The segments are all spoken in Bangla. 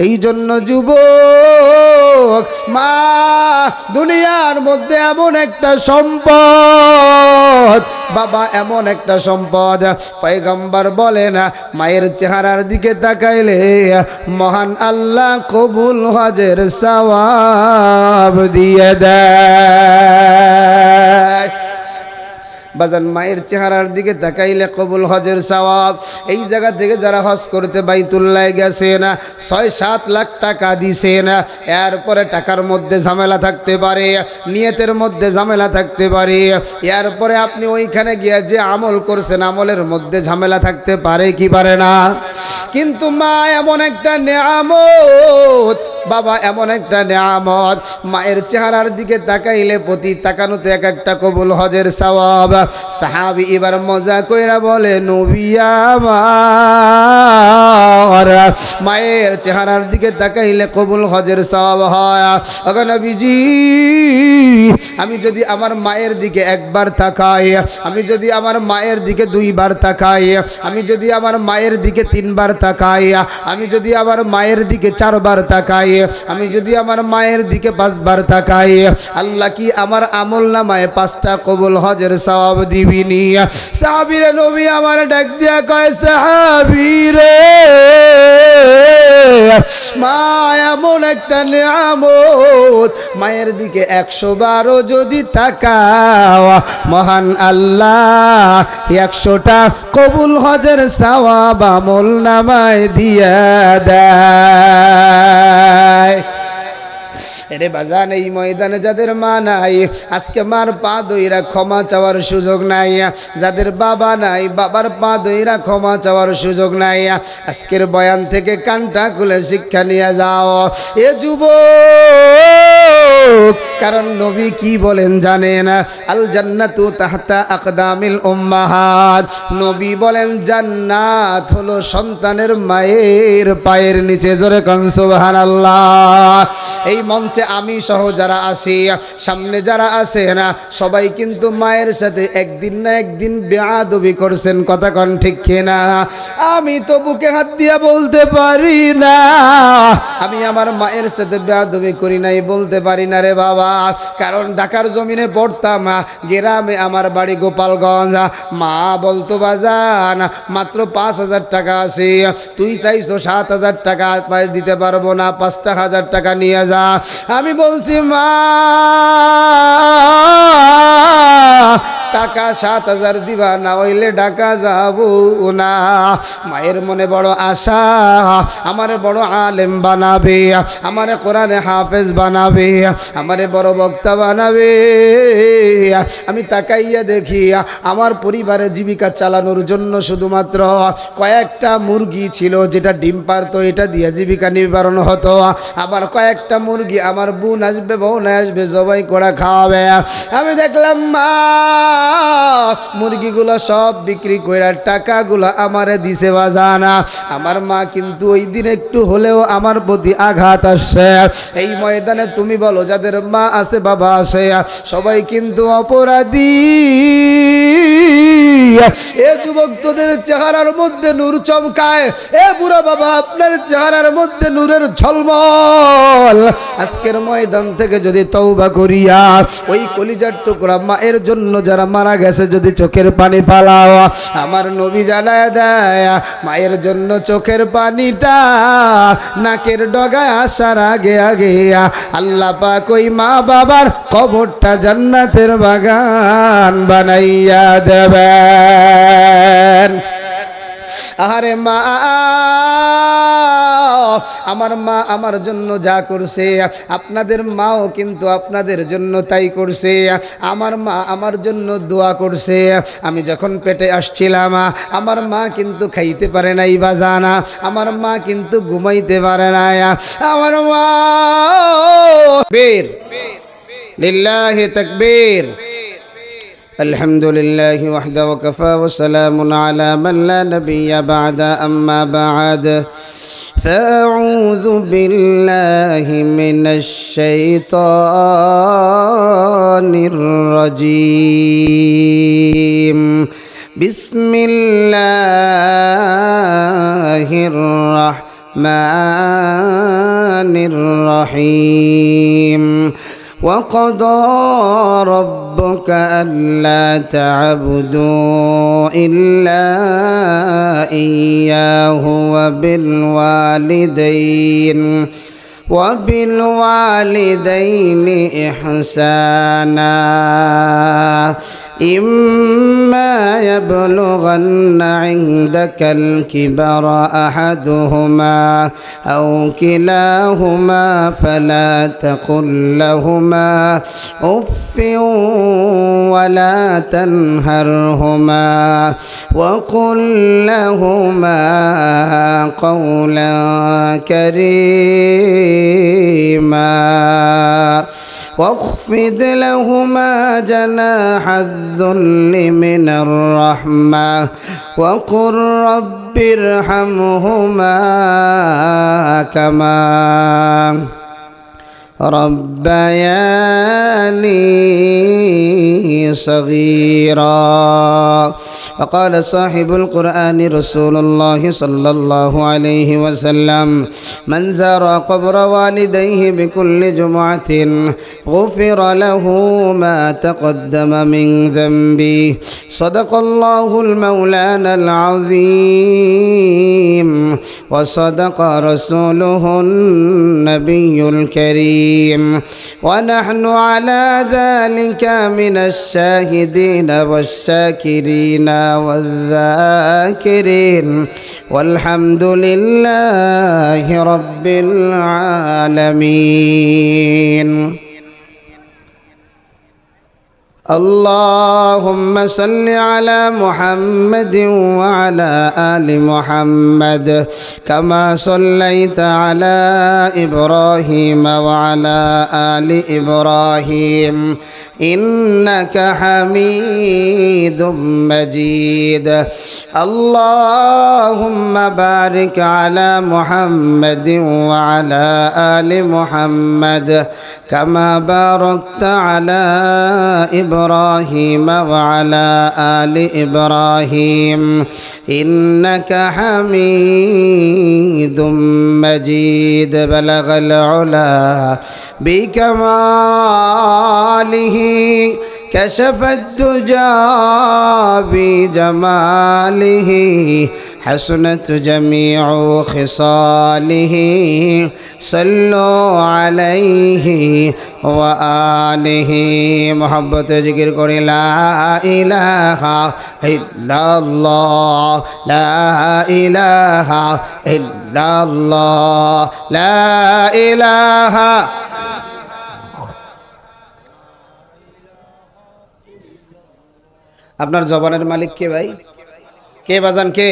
এই জন্য যুবক, মা দুনিয়ার মধ্যে এমন একটা সম্পদ, বাবা এমন একটা সম্পদ। পয়গম্বর বলেন মায়ের চেহারার দিকে তাকাইলে মহান আল্লাহ কবুল হজের সওয়াব দিয়ে দেয়। বাজান মায়ের চেহারার দিকে তাকাইলে কবুল হজের সওয়াব। এই জায়গা থেকে যারা হজ করতে বাইতুল্লাহ গেছেন ৬-৭ লাখ টাকা দিছেন, এরপরে টাকার মধ্যে ঝামেলা থাকতে পারে, নিয়তের মধ্যে ঝামেলা থাকতে পারে, এরপরে আপনি ওইখানে গিয়ে যে আমল করছেন আমলের মধ্যে ঝামেলা থাকতে পারে কি পারে না? কিন্তু মা এমন একটা নেয়ামত, বাবা এমন একটা নেয়ামত, মায়ের চেহারার দিকে তাকাইলে প্রতি তাকানোতে এক একটা কবুল হজের সওয়াব। সাহাবী এবার মজা কইরা বলে, নবী আমার মায়ের চেহারার দিকে তাকাইলে কবুল হজের সওয়াব হয়। ওগো নবীজি, আমি যদি আমার মায়ের দিকে একবার তাকাই, আমি যদি আমার মায়ের দিকে 2 বার তাকাই, আমি যদি আমার মায়ের দিকে 3 বার তাকাই, আমি যদি আমার মায়ের দিকে 4 বার তাকাই, আমি যদি আমার মায়ের দিকে 5 বার তাকাই, আল্লাহ কি আমার আমল নামায় 5টা কবুল হজের সওয়াব দিবিনি? সাহাবীরে নবী আমার ডাক দিয়া কয়, সাহাবীরে মা এমন একটা নিয়ামত, মায়ের দিকে 100 বারও যদি তাকাও মহান আল্লাহ 100টা কবুল হজের সওয়াব আমল নামায় দিয়া দেয়। এরে বাজান, এই ময়দানে যাদের মা নাই, আজকে মার পা ধইরা ক্ষমা চাওয়ার সুযোগ নাই। যাদের বাবা নাই, বাবার পা ধইরা ক্ষমা চাওয়ার সুযোগ নাই। আজকের বয়ান থেকে কানটা খুলে শিক্ষা নিয়ে যাও এ যুবক, কারণ নবী কি বলেন জানেন? আল জান্নাতু তাহতা আকদামিল উম্মাহাত। নবী বলেন জান্নাত হলো সন্তানের মায়ের পায়ের নিচে। জোরে কোন সুবহানাল্লাহ। এই মঞ্চে আমি সহ যারা আছি, সামনে যারা আছে না, সবাই কিন্তু মায়ের সাথে একদিন না একদিন বেয়াদবি করছেন। কথা কোন ঠিক কিনা? আমি তো বুকে হাত দিয়া বলতে পারি না আমি আমার মায়ের সাথে বেয়াদবি করি নাই, বলতে পারি না রে বাবা। কারণ ঢাকার জমিনে পড়তাম, গ্রামে আমার বাড়ি গোপালগঞ্জ। মা বলতো বাজান মাত্র 5,000 টাকা আছে, তুই চাইছো 7,000 টাকা দিতে পারবো না, 5,000 টাকা নিয়ে যা। আমি বলছি মা টাকা 7,000 দিবা, না হইলে ঢাকা যাবো না। মায়ের মনে বড় আশা, আমারে বড় আলেম বানাবে, আমারে কোরআনে হাফেজ বানাবে, আমারে বড় বক্তা বানাবে। আমি তাকাইয়া দেখি আমার পরিবারের জীবিকা চালানোর জন্য শুধুমাত্র কয়েকটা মুরগি ছিল, যেটা ডিম পারতো, এটা দিয়ে জীবিকা নির্বারণ হতো। আবার কয়েকটা মুরগি আমার বোন আসবে, বোন আসবে, জবাই করা খাওয়াবে। আমি দেখলাম মা মুরগিগুলো সব বিক্রি করে টাকাগুলো আমারে দিছে বাজানা। আমার মা কিন্তু ওই দিন একটু হলেও আমার প্রতি আঘাত আসছে। এই ময়দানে তুমি বলো, যাদের মা আছে বাবা আছে, সবাই কিন্তু অপরাধী। এ যুবক, তোদের চেহারার মধ্যে নূর চমকায়। এ বুড়া বাবা, আপনার চেহারার মধ্যে নূরের ঝলমল। আজকের ময়দান থেকে যদি তওবা করিয়া ওই কলিজার টুকরা মায়ের জন্য যারা মারা গেছে যদি চোখের পানি ফালাও, আমার নবী জানায় দেয় মায়ের জন্য চোখের পানিটা নাকের ডগায় আসার আগে আগে আল্লাহ পাক ওই মা বাবার কবরটা জান্নাতের বাগান বানাইয়া দেবেন। আরে মা, আমার মা আমার জন্য যা করছে, আপনাদের মাও কিন্তু আপনাদের জন্য তাই করছে। আমার মা আমার জন্য দোয়া করছে। আমি যখন পেটে আসছিলাম, আমার মা কিন্তু খাইতে পারে নাই বাজানা, আমার মা কিন্তু ঘুমাইতে পারে নাই। আমার মা, বের লিল্লাহি তাকবীর। الحمد لله وحده وكفى وسلام على من لا نبي بعد أما بعد فأعوذ بالله من الشيطان الرجيم بسم الله الرحمن الرحمن الرحيم وقضى ربك ألا تعبدوا إلا إياه وبالوالدين إحسانا إما يبلغن عندك الكبر أحدهما أو كلاهما فلا تقل لهما أف ولا تنهرهما وقل لهما قولا كريما واخفض لهما جناح الذل من الرحمة وقل رب ارحمهما كما ربياني صغيرا. وقال صاحب القرآن رسول الله صلى الله عليه وسلم من زار قبر والديه بكل جمعة غفر له ما تقدم من ذنبه. صدق الله المولانا العظيم وصدق رسوله النبي الكريم ونحن على ذلك من الشاهدين والشاكرين والذاكرين والحمد لله رب العالمين. اللهم صل على محمد وعلى آل محمد كما صليت على إبراهيم وعلى آل إبراهيم إنك حميد مجيد. اللهم بارك على محمد وعلى آل محمد كما باركت على إبراهيم وعلى آل إبراهيم إنك حميد مجيد. بلغ العلا بكماله كشف الدجى بجماله حسنت جميع خصاله صلوا عليه وآله. محبت ذکر کری لا الہ الا اللہ لا الہ الا اللہ لا الہ. আপনার জবানের মালিক কে ভাই? কে বাজান কে?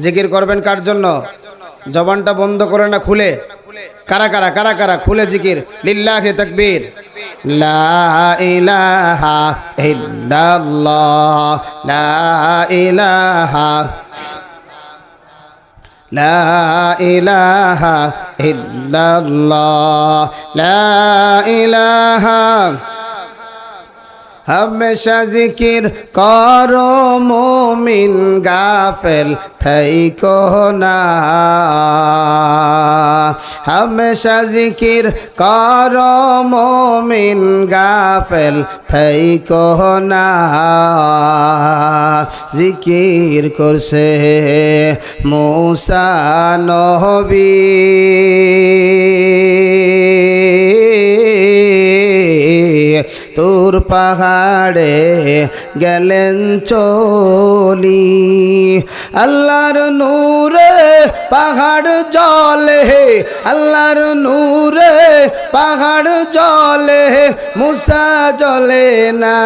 জিকির করবেন কার জন্য? জবানটা বন্ধ করে না খুলে? কারা কারা কারা কারা খুলে জিকির? লিল্লাহি তাকবীর। লা ইলাহা ইল্লাল্লাহ লা ইলাহা লা ইলাহা ইল্লাল্লাহ লা ইলাহা। हमेशा जिकिर करो मोमिन गाफिल थैको ना। हमेशा जिकिर करो मोमिन गाफिल थैको ना। जिकिर करसे मूसा नबी তোর পাহাড়ে গেলেন চলি। আল্লাহর নূরে পাহাড় জ্বলে আল্লাহর নূরে পাহাড় জ্বলে মুসা জ্বলে না।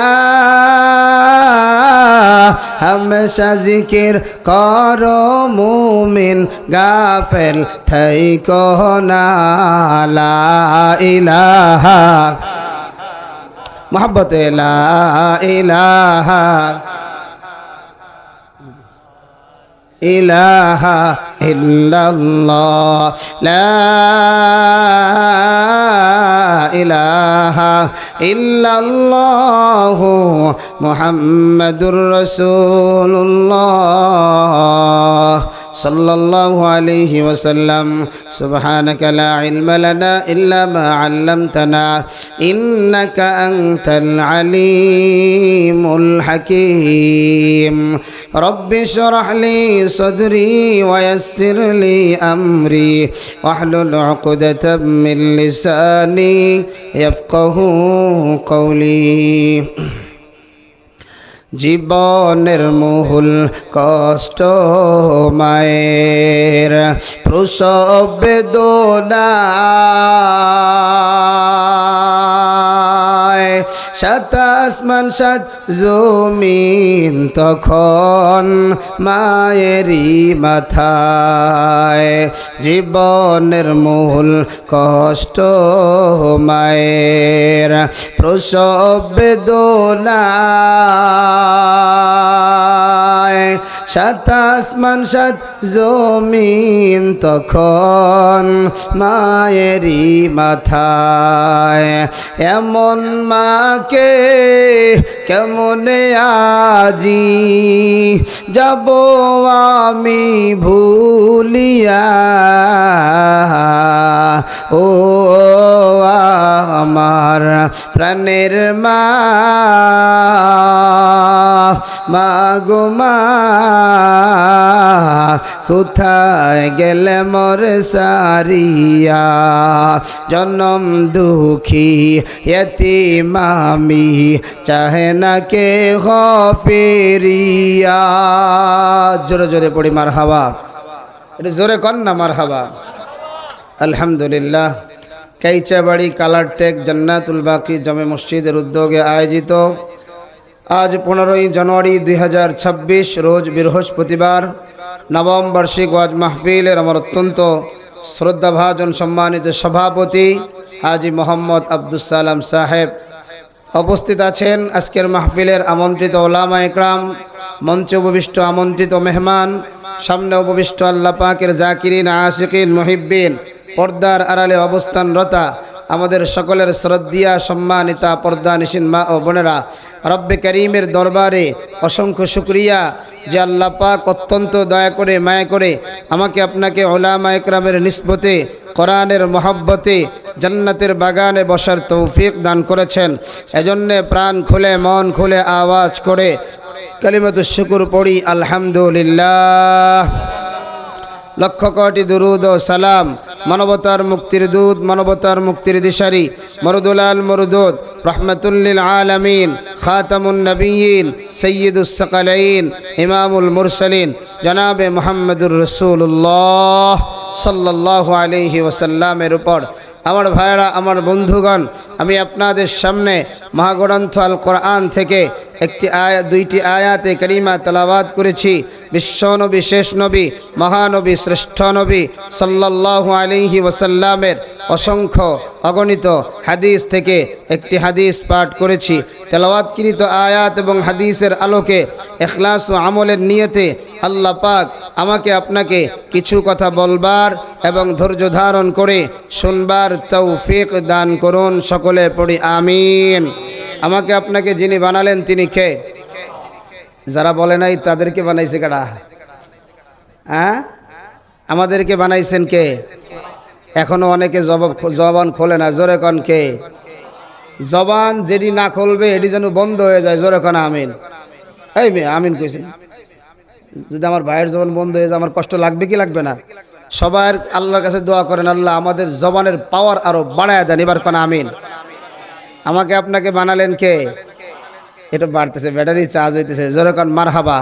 हमेशा जिकिर करो मुमिन गाफिल थैको ना। ला इलाहा मोहब्बत ला इलाहा इलाहा इल्लल्लाह ला इलाहा इल्लल्लाह मुहम्मदुर रसूलुल्लाह সাল্লাল্লাহু আলাইহি ওয়াসাল্লাম। সুবহানাকা লা ইলমা লানা ইল্লা মা 'আল্লামতানা ইন্নাকা আনতাল আলিমুল হাকীম। রব্বি ইশরাহ লি সাদরি ওয়া ইয়াসসির লি আমরি ওয়াহলুল 'উকদাতাম মিন লিসানি ইয়াফকাহু কওলি। জীবনের মূল কষ্ট মায়ের প্রসব বেদনা, সাত আসমান সাত জমিন তখন মায়েরই মাথায়। জীবনের মূল কষ্ট মায়ের প্রসব বেদনা, সাত আসমান সাত জমিন তখন মায়েরই মাথায়। এমন মাকে কেমনে আজি যাব আমি ভুলিয়া, ও আমার প্রাণের মা, মা গো মা কোথায় গেলে মোর সারিয়া। জনম দুঃখী यतीम আমি চাহে না কে গফিরিয়া। জোরে জোরে পড়ি মারহাবা, এটা জোরে কর না মারহাবা। আলহামদুলিল্লাহ। কাইচাবাড়ি কালারটেক জান্নাতুল বাকি জামে মসজিদের উদ্যোগে আয়োজিত আজ 15ই জানুয়ারি 2026 রোজ বৃহস্পতিবার নবম বার্ষিক ওয়াজ মাহফিলের আমার অত্যন্ত শ্রদ্ধাভাজন সম্মানিত সভাপতি হাজী মোহাম্মদ আব্দুস সালাম সাহেব উপস্থিত আছেন। আজকের মাহফিলের আমন্ত্রিত ওলামা ইকরাম, মঞ্চে উপবিষ্ট আমন্ত্রিত মেহমান, সামনে উপবিষ্ট আল্লাহ পাকের জাকিরিন, আশিকিন, মুহিব্বিন, পর্দার আড়ালে অবস্থানরতা আমাদের সকলের শ্রদ্ধিয়া সম্মানিতা পর্দানিশীন মা ও বোনেরা, রব্বে করিমের দরবারে অসংখ্য শুকরিয়া যে আল্লাহ পাক অত্যন্ত দয়া করে মায়া করে আমাকে আপনাকে ওলামা ইকরামের নিসবতে কোরআনের মহব্বতে জান্নাতের বাগানে বসার তৌফিক দান করেছেন। এজন্যে প্রাণ খুলে মন খুলে আওয়াজ করে কালিমাতুশ শুকর পড়ি আলহামদুলিল্লাহ। লক্ষ কোটি দুরুদ ও সালাম মানবতার মুক্তির দূত, মানবতার মুক্তির দিশারি, মরদুলাল মরদুদ, রহমাতুল লিল আলামিন, খাতামুন নবিয়্যিন, সাইয়্যিদুস সাকালাইন, ইমামুল মুরসালিন জনাবে মুহাম্মদুর রাসূলুল্লাহ সাল্লাল্লাহু আলাইহি ওয়াসাল্লামের উপর। আমার ভাইরা, আমার বন্ধুগণ, আমি আপনাদের সামনে মহাগ্রন্থ আল কোরআন থেকে দুইটি আয়াতে কারিমা তেলাওয়াত করেছি। বিশ্বনবী, শেষ নবী, মহানবী, শ্রেষ্ঠ নবী সাল্লাল্লাহু আলাইহি ওয়াসাল্লামের অসংখ্য অগণিত হাদিস থেকে একটি হাদিস পাঠ করেছি। তেলাওয়াতকৃত আয়াত এবং হাদিসের আলোকে ইখলাস ও আমলের নিয়তে আল্লাহ পাক আমাকে আপনাকে কিছু কথা বলবার এবং ধৈর্য ধারণ করে শুনবার তৌফিক দান করুন। সকলে পড়ি আমিন। আমাকে আপনাকে যিনি বানালেন তিনি কে? যারা বলে নাই তাদেরকে বানাইছে কারা? হ্যাঁ, আমাদেরকে বানাইছেন কে? এখনো অনেকে জবান খোলে না, জোরে কন কে? জবান যেটি না খুলবে এটি যেন বন্ধ হয়ে যায়, জোরে কন আমিন। এই মেয়ে আমিন কইছেন। যদি আমার ভাইয়ের জবান বন্ধ হয়ে যায় আমার কষ্ট লাগবে কি লাগবে না? সবার আল্লাহর কাছে দোয়া করেন, আল্লাহ আমাদের জবানের পাওয়ার আরো বাড়ায় দেন। এবার কোন আমিন। আমাকে আপনাকে বানালেন কে? এটা বাড়তেছে, ব্যাটারি চার্জ হইতেছে, জোরে কোন মারহাবা,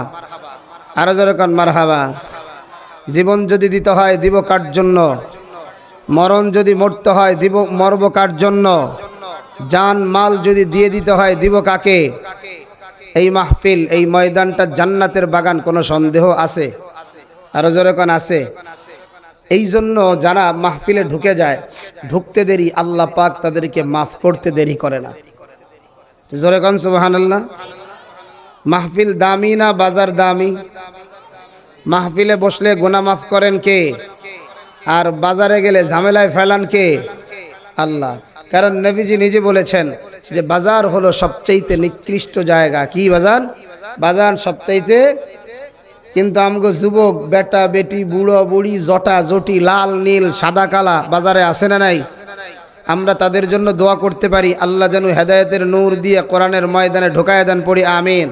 আরো জোরে কোন মারহাবা। জীবন যদি দিতে হয় দিব কার জন্য? মরণ যদি মরতে হয় দিব মরব কার জন্য? জান মাল যদি দিয়ে দিতে হয় দিব কাকে? এই মাহফিল, এই ময়দানটা জান্নাতের বাগান, কোনো সন্দেহ আছে? আরো জোরে কোন আছে? এই জন্য যারা মাহফিলে ঢুকে যায়, ঢুকতে দেরি আল্লাহ পাক তাদেরকে মাফ করতে দেরি করে না। জোরে কোন সুবহানাল্লাহ। মাহফিল দামি না বাজার দামি? মাহফিলে বসলে গুনাহ মাফ করেন কে? আর বাজারে গেলে ঝামেলায় ফেলান কে? আল্লাহ। কারণ নবীজি নিজে বলেছেন যে বাজার হলো সবচাইতে নিকৃষ্ট জায়গা। কি বাজার? বাজার সবচাইতে কিন্তু আমগো যুবক বেটা বেটি বুড়ো বুড়ি জটা জটি লাল নীল সাদা কালা বাজারে আছে না নাই? আমরা তাদের জন্য দোয়া করতে পারি, আল্লাহ যেন হেদায়েতের নূর দিয়ে কোরআনের ময়দানে ঢোকায় দেন, পড়ি আমিন।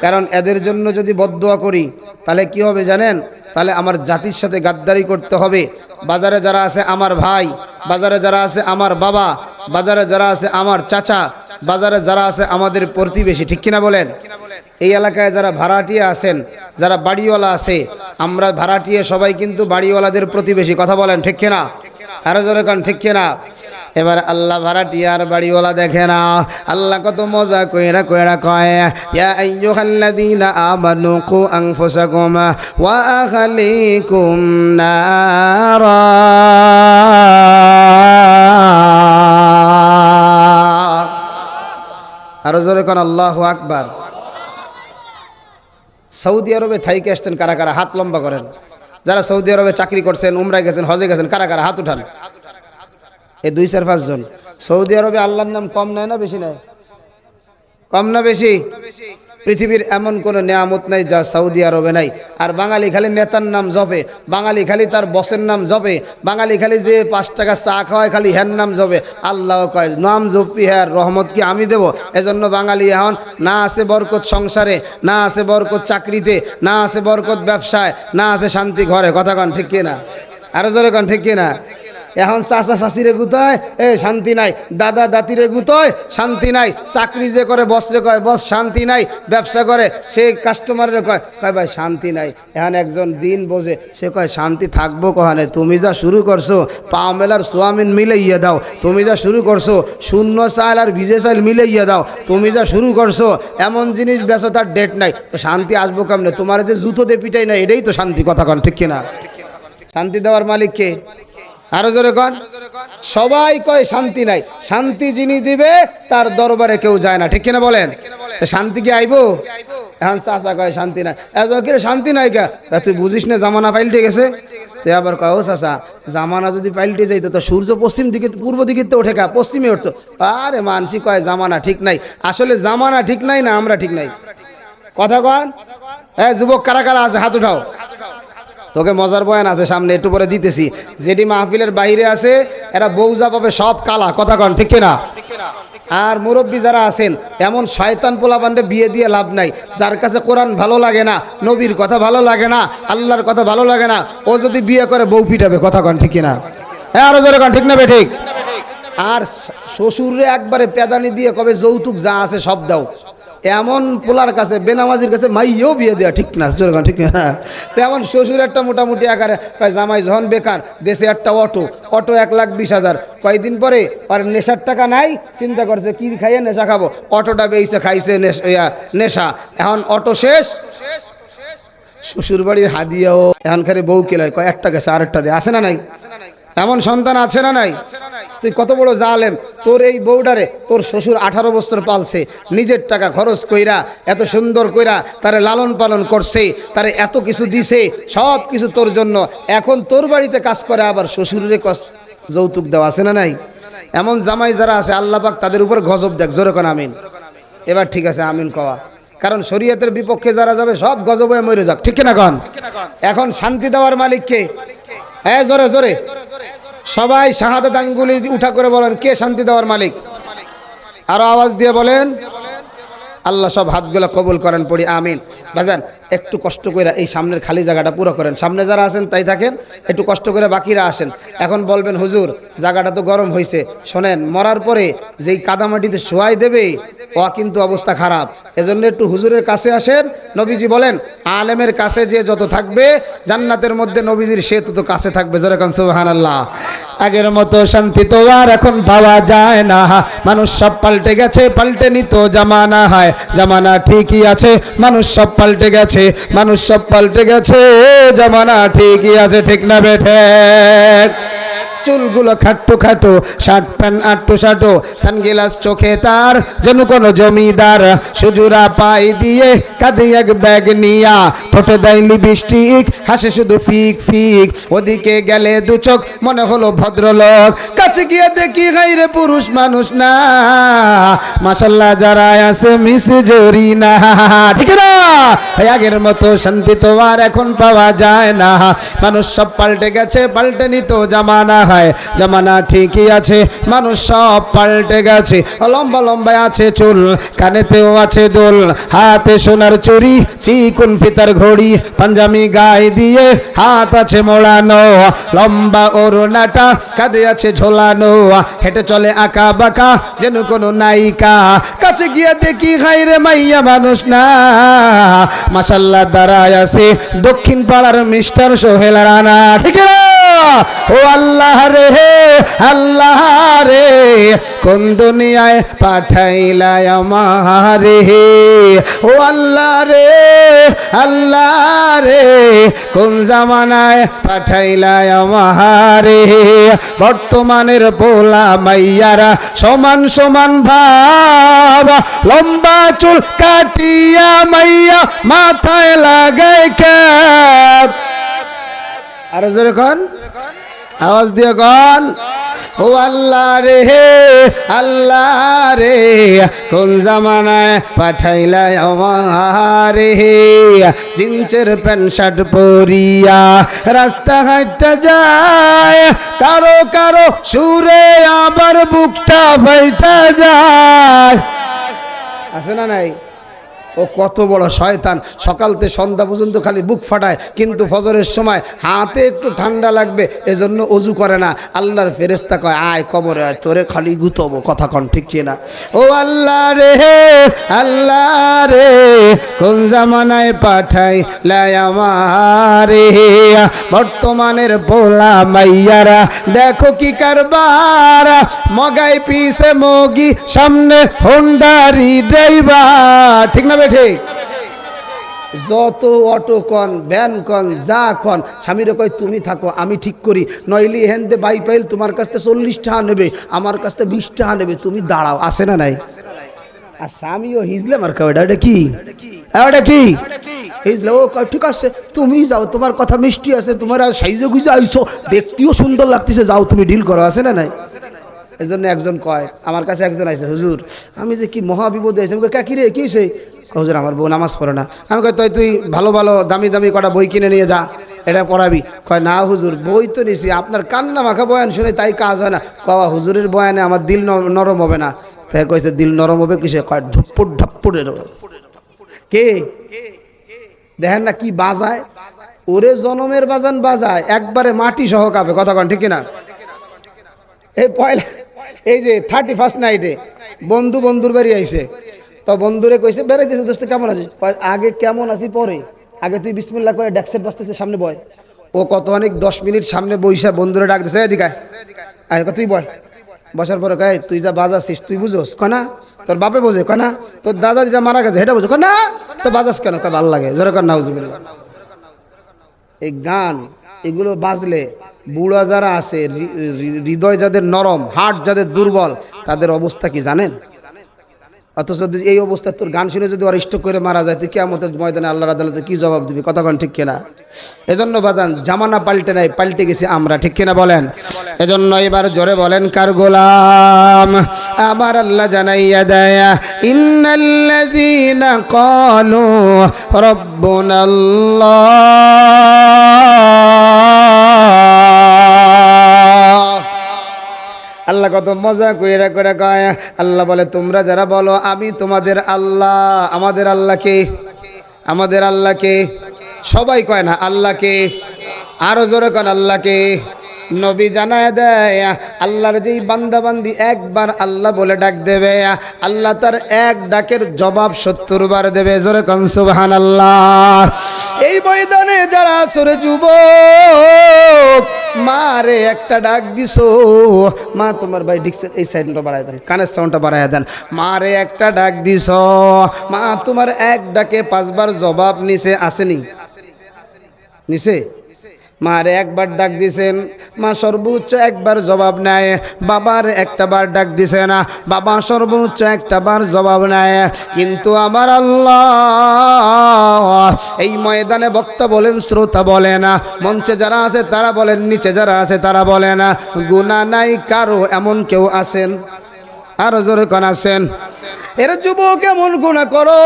কারণ এদের জন্য যদি বদদোয়া করি তাহলে কি হবে জানেন? তাহলে আমার জাতির সাথে গাদ্দারি করতে হবে। বাজারে যারা আছে আমার ভাই, বাজারে যারা আছে আমার বাবা, বাজারে যারা আছে আমার চাচা, বাজারে যারা আছে আমাদের প্রতিবেশী, ঠিক কিনা বলেন? এই এলাকায় যারা ভাড়াটিয়া আছেন, যারা বাড়িওয়ালা আছে, আমরা ভাড়াটিয়া সবাই কিন্তু বাড়িওয়ালাদের প্রতিবেশী, কথা বলেন ঠিক কিনা? আরো জোরে কান ঠিক কিনা? এবার আল্লাহ ভাড়াটিয়ার বাড়িওয়ালা দেখে না, আল্লাহ কত মজা কইরা কইরা কয়, ইয়া আইয়ুহাল্লাযীনা আমানু কু আনফুসাকুম ওয়া আহলিকুম নারা। আরো জোরে কোন আল্লাহু আকবার। সৌদি আরবে থাইকে আসছেন কারা কারা? হাত লম্বা করেন। যারা সৌদি আরবে চাকরি করছেন, উমরায় গেছেন, হজে গেছেন, কারা কারা হাত উঠান। এই 2-4-5 জন। সৌদি আরবে আল্লাহর নাম কম নেয় না বেশি নেয়? কম না বেশি? পৃথিবীর এমন কোনো নিয়ামত নাই যা সৌদি আরবে নাই। আর বাঙালি খালি নেতার নাম জপে, বাঙালি খালি তার বসের নাম জপে, বাঙালি খালি যে 5 টাকা চা খাওয়ায় খালি হ্যার নাম জপে। আল্লাহ কয় নাম জপি হ্যার রহমত কি আমি দেব? এজন্য বাঙালি এখন না আছে বরকত সংসারে, না আছে বরকত চাকরিতে, না আছে বরকত ব্যবসায়, না আছে শান্তি ঘরে, কথা কন ঠিক কিনা? আরো জোরে কন ঠিক কিনা? এখন চাচা চাচিরে গুতোয় শান্তি নাই, দাদা দাতিরে গুতোয় শান্তি নাই, চাকরি যে করে বসরে কয় বস শান্তি নাই, ব্যবসা করে সে কাস্টমারের কয় কয় ভাই শান্তি নাই। এখন একজন দিন বোঝে, সে কয় শান্তি থাকবো কহানে? তুমি যা শুরু করছো পাও মেলার সোয়াবিন মিলাইয়া দাও, তুমি যা শুরু করছো শূন্য চাল আর ভিজে চাল মিলাইয়া দাও, তুমি যা শুরু করছো এমন জিনিস বেচো তার ডেট নাই, তো শান্তি আসবো কেমনে? তোমার যে জুতো দিয়ে পিটাই না, এটাই তো শান্তি, কথা কন ঠিক কিনা? শান্তি দেওয়ার মালিক কে? আরো জোরে কন। সবাই কয় শান্তি নাই, শান্তি যিনি দিবে তার দরবারে কেউ যায় না, ঠিক কিনা বলেন? শান্তি কি আইবো? এখন চাচা কয় শান্তি নাই, শান্তি নাই কে? তুই বুঝিস না জামানা পাল্টে গেছে? তুই আবার কয় ও চাচা জামানা যদি পাল্টে যাইত তো সূর্য পশ্চিম দিকে পূর্ব দিকে তো ওঠে, পশ্চিমে উঠতো। আরে মানসি কয় জামানা ঠিক নাই। আসলে জামানা ঠিক নাই না আমরা ঠিক নাই, কথা কন। যুবক কারা কারা আছে হাত উঠাও। তোকে মজার বয়ান আছে সামনে, একটু পরে দিতেছি। যেটি মাহফিলের বাইরে আছে এরা বউজা পাবে সব কালা, কথা কন ঠিক কিনা? আর মুরব্বী যারা আছেন, এমন শয়তান পোলাপানরে বিয়ে দিয়ে লাভ নাই। যার কাছে কোরআন ভালো লাগে না, নবীর কথা ভালো লাগে না, আল্লাহর কথা ভালো লাগে না, ও যদি বিয়ে করে বউ পিটাবে, কথা কন ঠিক কিনা? আরো জোরে কন ঠিক না ঠিক? আর শ্বশুরে একবারে পেদানি দিয়ে কবে যৌতুক যা আছে সব দাও, এমন পোলার কাছে বেনামাজির কাছে মাইও বিয়ে দেওয়া, ঠিক না? ঠিক না? তেমন শ্বশুর একটা মোটামুটি আকারে কয় জামাই যখন বেকার, দেশে একটা অটো 1,20,000, কয়েকদিন পরে আর নেশার টাকা নাই, চিন্তা করছে কি খাইয়ে নেশা খাবো, অটোটা বেইছে খাইছে নেশা, এখন অটো শেষ, শ্বশুর বাড়ির হাদিয়াও এখনকার বউ কেলায় কয় একটা গেছে আরেকটা দিয়ে, আছে না নাই? এমন সন্তান আছে না নাই? তুই কত বড় জালেম, তোর এই বউডারে তোর শ্বশুর 18 বছর পালছে, নিজের টাকা খরচ কইরা এত সুন্দর কইরা তারে লালন পালন করছে, তারে এত কিছু দিছে, সব কিছু তোর জন্য। এখন তোর বাড়িতে কাজ করে আবার শ্বশুরের যৌতুক দেওয়া, আছে না নাই? এমন জামাই যারা আছে আল্লাহ পাক তাদের উপর গজব দেখ, জোরে কোন আমিন। এবার ঠিক আছে আমিন কওয়া, কারণ শরীয়তের বিপক্ষে যারা যাবে সব গজব হয়ে মরে যাক, ঠিক না কন? এখন শান্তি দেওয়ার মালিক কে? হ্যাঁ জোরে জোরে সবাই শাহাদাত আঙ্গুলি উঠা করে বলেন, কে শান্তি দেওয়ার মালিক? আরো আওয়াজ দিয়ে বলেন। আল্লাহ সব হাতগুলো কবুল করেন, পড়ি আমিন। বাজান একটু কষ্ট করে এই সামনের খালি জায়গাটা পুরো করেন, সামনে যারা আছেন তাই থাকেন, একটু কষ্ট করে বাকিরা আসেন। এখন বলবেন হুজুর জায়গাটা তো গরম হয়েছে, শোনেন মরার পরে যেই কাদামাটিতে শোয়াই দেবে ও কিন্তু অবস্থা খারাপ, এজন্য একটু হুজুরের কাছে আসেন। নবীজি বলেন আলেমের কাছে যে যত থাকবে জান্নাতের মধ্যে নবীজির সে তত কাছে থাকবে, যেরকম সুবহানাল্লাহ। আগের মতো শান্তি তো আর এখন পাওয়া যায় না, মানুষ সব পাল্টে গেছে, পাল্টে নিত জামানা, হয় জামানা ঠিকই আছে, মানুষ সব পাল্টে গেছে, মানুষ সব পাল্টে গেছে, জামানা ঠিকই আছে, ঠিক না বেঠে? চুলগুলো খাট্টু খাটো, শার্ট প্যান্ট আট্টু সাটো, সানগ্লাস চোখে তার যেন কোনো জমিদার, সুজুরা পাই দিয়ে কাঁধে এক ব্যাগ নিয়া, ঠোঁটে দেয় লিপস্টিক, হাসে শুধু ফিক ফিক, ওদিকে গেলে দু চোখ মনে হলো ভদ্রলোক, কাছে গিয়ে দেখি গাইরে পুরুষ মানুষ না, মাশাল্লাহ যারা আছে মিস জরি না, ঠিক না? আগের মতো শান্তি তো আর এখন পাওয়া যায় না, মানুষ সব পাল্টে গেছে, পাল্টে নিত জামানা, হয় জামানা ঠিকই আছে, মানুষ সব পাল্টে গেছে, লম্বা লম্বা আছে চুল, কানেতেও আছে দোল, হাতে সোনার চুড়ি, চিকুন ফিতার ঘড়ি, পাঞ্জাবি গায়ে দিয়ে হাত আছে মোড়ানো, লম্বা ওড়নাটা কাঁধে আছে ঝোলানো, হেঁটে চলে আঁকা বাঁকা যেন কোনো নায়িকা, কাছে গিয়ে দেখি হাইরে মাইয়া মানুষ না, মাশাল্লাহ দাঁড়ায় আছে দক্ষিণ পাড়ার মিস্টার সোহেল রানা, ঠিক না? ও আল্লাহ রে, আল্লাহ রে, কোন দুনিয়ায় পাঠাইলা আমারে, ও আল্লাহ রে, আল্লাহ রে, কোন জামানায় পাঠাইলা আমারে, বর্তমানের পোলা মাইয়ারা সমান সমান ভাব, লম্বা চুল কাটিয়া মাইয়া মাথায় লাগায় ক্যাপ, আরো জোরে কন, আওয়াজ দিয়ে কন, ও আল্লাহ রে, আল্লাহ রে, কোন জামানায় পাঠাইলা আমারে, জিন্সের প্যান্ট শার্ট পরিয়া রাস্তা হাঁটতে যায়, কারো কারো সুরে আবার বুকটা ফাইটা যায়, আছে না নাই? ও কত বড় শয়তান, সকালতে সন্ধ্যা পর্যন্ত খালি বুক ফাটায়, কিন্তু ফজরের সময় হাতে একটু ঠান্ডা লাগবে এজন্য অজু করে না, আল্লাহর ফেরেশতা কয় আয় কবরে আয়, তোরে খালি গুতবো, কথা কন ঠিক না? ও আল্লাহ রে, আল্লাহ রে, কোন জামানায় পাঠাই লাই আমারে, বর্তমানের পোলা মাইয়ারা দেখো কি কারবার, মগাই পিছে মগি সামনে হোন্ডারি ড্রাইভার, ঠিক না? ঠিক, যত অটো কন ভ্যান কন যা কন, স্বামীরে কয় তুমি থাকো আমি ঠিক করি, নইলে হেনতে বাই পাইল তোমার কাছ থেকে 40 টাকা নেবে, আমার কাছ থেকে 20 টাকা নেবে, তুমি দাঁড়াও, আছে না নাই? আর স্বামীও হিজলে মার খাও, এটা কি, এটা কি হিজলে, ও ঠিক আছে তুমি যাও, তোমার কথা মিষ্টি আছে, তোমার আর সাইজে গুজে আইছো, দেখতেও সুন্দর লাগতেছে, যাও তুমি ডিল করো, আছে না নাই? এই জন্য একজন কয়, আমার কাছে একজন আইছে, হুজুর আমি যে কি মহাবিপদে আছি, আমি কই কাকি রে কি হইছে? হুজুর আমার বউ নামাজ পড়ে না। আমি কই তুই ভালো ভালো দামি দামি কটা বই কিনে নিয়ে যা, এটা পড়াবি। কয় না হুজুর বই তো নিছি, আপনার কান্না মাখা বয়ান শুনে তাই কাজ হয় না। কওয়া হুজুরের বয়ানে আমার দিল নরম হবে না। তাই কইছে দিল নরম হবে কিসে? কয় ঝুপ্পুট ঢাপ্পুটের। কে দেখেন না কি বাজায়, ওরে জনমের বাজান বাজায় একবারে মাটি সহ কাঁপে, কথা কন ঠিক কিনা? এই পয়লা এই যে 31st নাইটে বন্ধুর বাড়ি আইছে, তো বন্ধুরে কইছে বেড়াইতেছে, দোস্ত কেমন আছিস? আগে কেমন আছি পরে, আগে তুই বিসমিল্লাহ করে ডেস্কের বসতেছে সামনে বয়। ও কত অনেক 10 মিনিট সামনে বইসা বন্ধুরে ডাক দিছে, এদিকে আয়, তুই বয়। বসার পরে কয় তুই যা বাজাচ্ছিস তুই বুঝোস? কয় না। তোর বাপে বোঝে? কয় না। তোর দাদা যেটা মারা গেছে সেটা বোঝো? কয় না। তো বাজাস কেন? কয় ভালো লাগে। জোরে কর নাউজুবিল্লাহ। এই গান এগুলো বাজলে বুড়া যারা আছে, হৃদয় যাদের নরম, হার্ট যাদের দুর্বল, তাদের অবস্থা কি জানেন? অথচ এই অবস্থা তোর গান শুনে যদি ওরা স্ট্রোক করে মারা যায়, তুই কিয়ামতের ময়দানে আল্লাহর আদালতে কি জবাব দিবি? কতক্ষণ ঠিক কিনা? এজন্য বাজান জামানা পাল্টে নাই, পাল্টে গেছি আমরা, ঠিক কিনা বলেন? এজন্য এবার জোরে বলেন কার গোলাম? আমার আল্লাহ জানাইয়া দেয়, ইন্নাল্লাযীনা ক্বালু রাব্বুনাল্লাহ। আল্লাহ কত মজা কইরা করে কয়, আল্লাহ বলে তোমরা যারা বলো আমি তোমাদের আল্লাহ, আমাদের আল্লাহকে, আমাদের আল্লাহকে, সবাই কয় না আল্লাহকে, আরো জোরে কন আল্লাহকে। নবী জানায় দেয় আল্লাহর যেই বান্দা বান্দি একবার আল্লাহ বলে ডাক দেবে, আল্লাহ তার এক ডাকের জবাব 70 বার দেবে। জোরে কন সুবহানাল্লাহ। এই ময়দানে যারা সরে যুবক, মারে একটা ডাক দিছো, মা তোমার ভাই ডিক্সের এই সাইডটা বাড়ায় দেন, কানের সাউন্ডটা বাড়ায় দেন। মারে একটা ডাক দিছ, মা তোমার এক ডাকে 5 বার জবাব নিছে, আসেনি? নিছে? মারে একবার ডাক দিছেন, মা সর্বোচ্চ একবার জবাব নেয়। বাবার একটা বার ডাক দিছে না, বাবা সর্বোচ্চ একটা বার জবাব নেয়। কিন্তু আমার আল্লাহ এই ময়দানে বক্তা বলেন, শ্রোতা বলেন, মঞ্চে যারা আছে তারা বলেন, নিচে যারা আছে তারা বলেন, গুনাহ নাই কারো এমন কেউ আছেন? আরো জোরে কোন আছেন? এর যুবক এমন গুনাহ করো,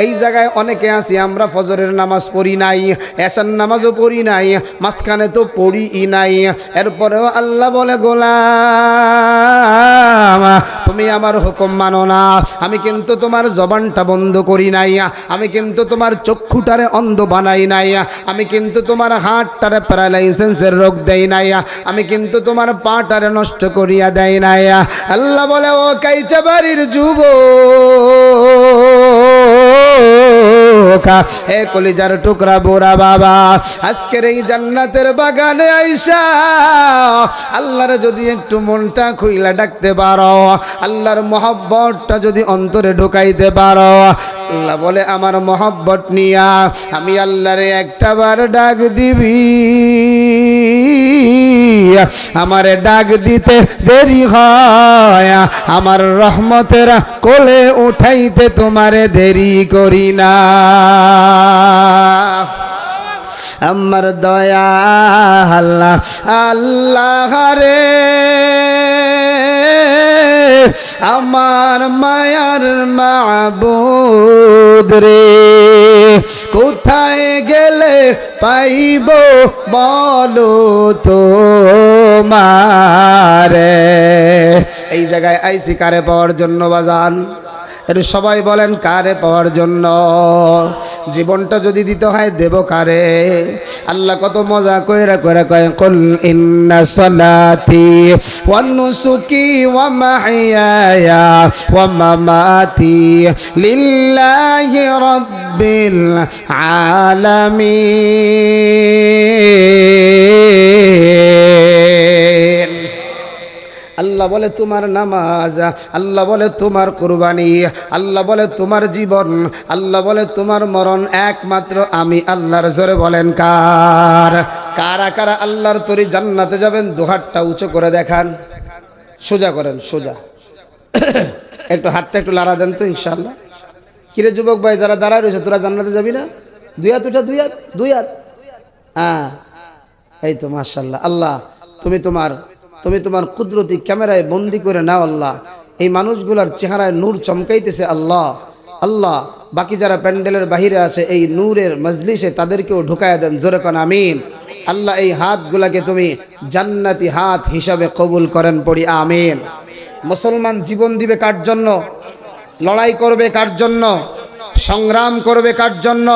এই জায়গায় অনেকে আছি আমরা ফজরের নামাজ পড়ি নাই, এশার নামাজও পড়ি নাই, মাঝখানে তো পড়িই নাই। এরপরেও আল্লাহ বলে, গোলাম তুমি আমার হুকুম মানো না, আমি কিন্তু তোমার জবানটা বন্ধ করি নাই, আমি কিন্তু তোমার চক্ষুটারে অন্ধ বানাই নাই, আমি কিন্তু তোমার হাতটারে প্যারালাইসিসের রোগ দেই নাই, আমি কিন্তু তোমার পাটারে নষ্ট করিয়া দেই নাই। আল্লাহ বলে, ও কাইচা বাড়ির যুবক, হে কলিজার টুকরা বুড়া বাবা, আজকের এই জান্নাতের বাগানে আইসা আল্লাহর যদি একটু মনটা খুইলা ডাকতে পারো, আল্লাহর মহব্বতটা যদি অন্তরে ঢুকাইতে পারো, আল্লাহ বলে আমার মহব্বত নিয়া আমি আল্লাহরে একটা বার ডাক দিবি, আমারে ডাক দিতে দেরি হয়, আমার রহমতের কোলে উঠাইতে তোমারে দেরি করি না। আমার দয়া আল্লাহ আল্লাহ রে, আমার মায়ার মাবুদ রে, কোথায় গেলে পাইব বলো তোমারে। এই জায়গায় আইসি কারে পাওয়ার জন্য বাজান? এটা সবাই বলেন কারে পাওয়ার জন্য? জীবনটা যদি দিতে হয় দেব কারে? আল্লাহ কত মজা কইরা কইরা কয়, কুল ইন্না সালাতি ওয়া নুসুকি ওয়া মাহইয়ায়া ওয়া মামাতি লিল্লাহি রাব্বিল আলামিন। আল্লাহ বলে তোমার নামাজ, আল্লাহ বলে তোমার কুরবানি, আল্লাহ বলে তোমার জীবন, আল্লাহ বলে তোমার মরণ একমাত্র আমি আল্লাহর। জোরে বলেন কার? কারা কারা আল্লাহর তরি জান্নাতে যাবেন? দুহাতটা উঁচু করে দেখান, সোজা করেন, সোজা। একটু হাতটা একটু লাড়া দেন তো ইনশাআল্লাহ। কিরে যুবক ভাই যারা দাঁড়ায় রয়েছে, তোরা জান্নাতে যাবি না? দুই হাত উঠা, দুই হাত, দুই হাত। হ্যাঁ এই তো মাশাআল্লাহ। আল্লাহ তুমি তোমার কুদরতি ক্যামেরায় বন্দি করে নাও আল্লাহ। এই মানুষগুলার চেহারায় নূর চমকাইতেছে আল্লাহ। আল্লাহ বাকি যারা প্যান্ডেলের বাহিরে আছে এই নূরের মজলিসে তাদেরকেও ঢুকায়া দেন। জোরে কোন আমিন। আল্লাহ এই হাতগুলাকে তুমি জান্নাতি হাত হিসাবে কবুল করেন, পড়ি আমিন। মুসলমান জীবন দিবে কার জন্য? লড়াই করবে কার জন্য? সংগ্রাম করবে কার জন্য?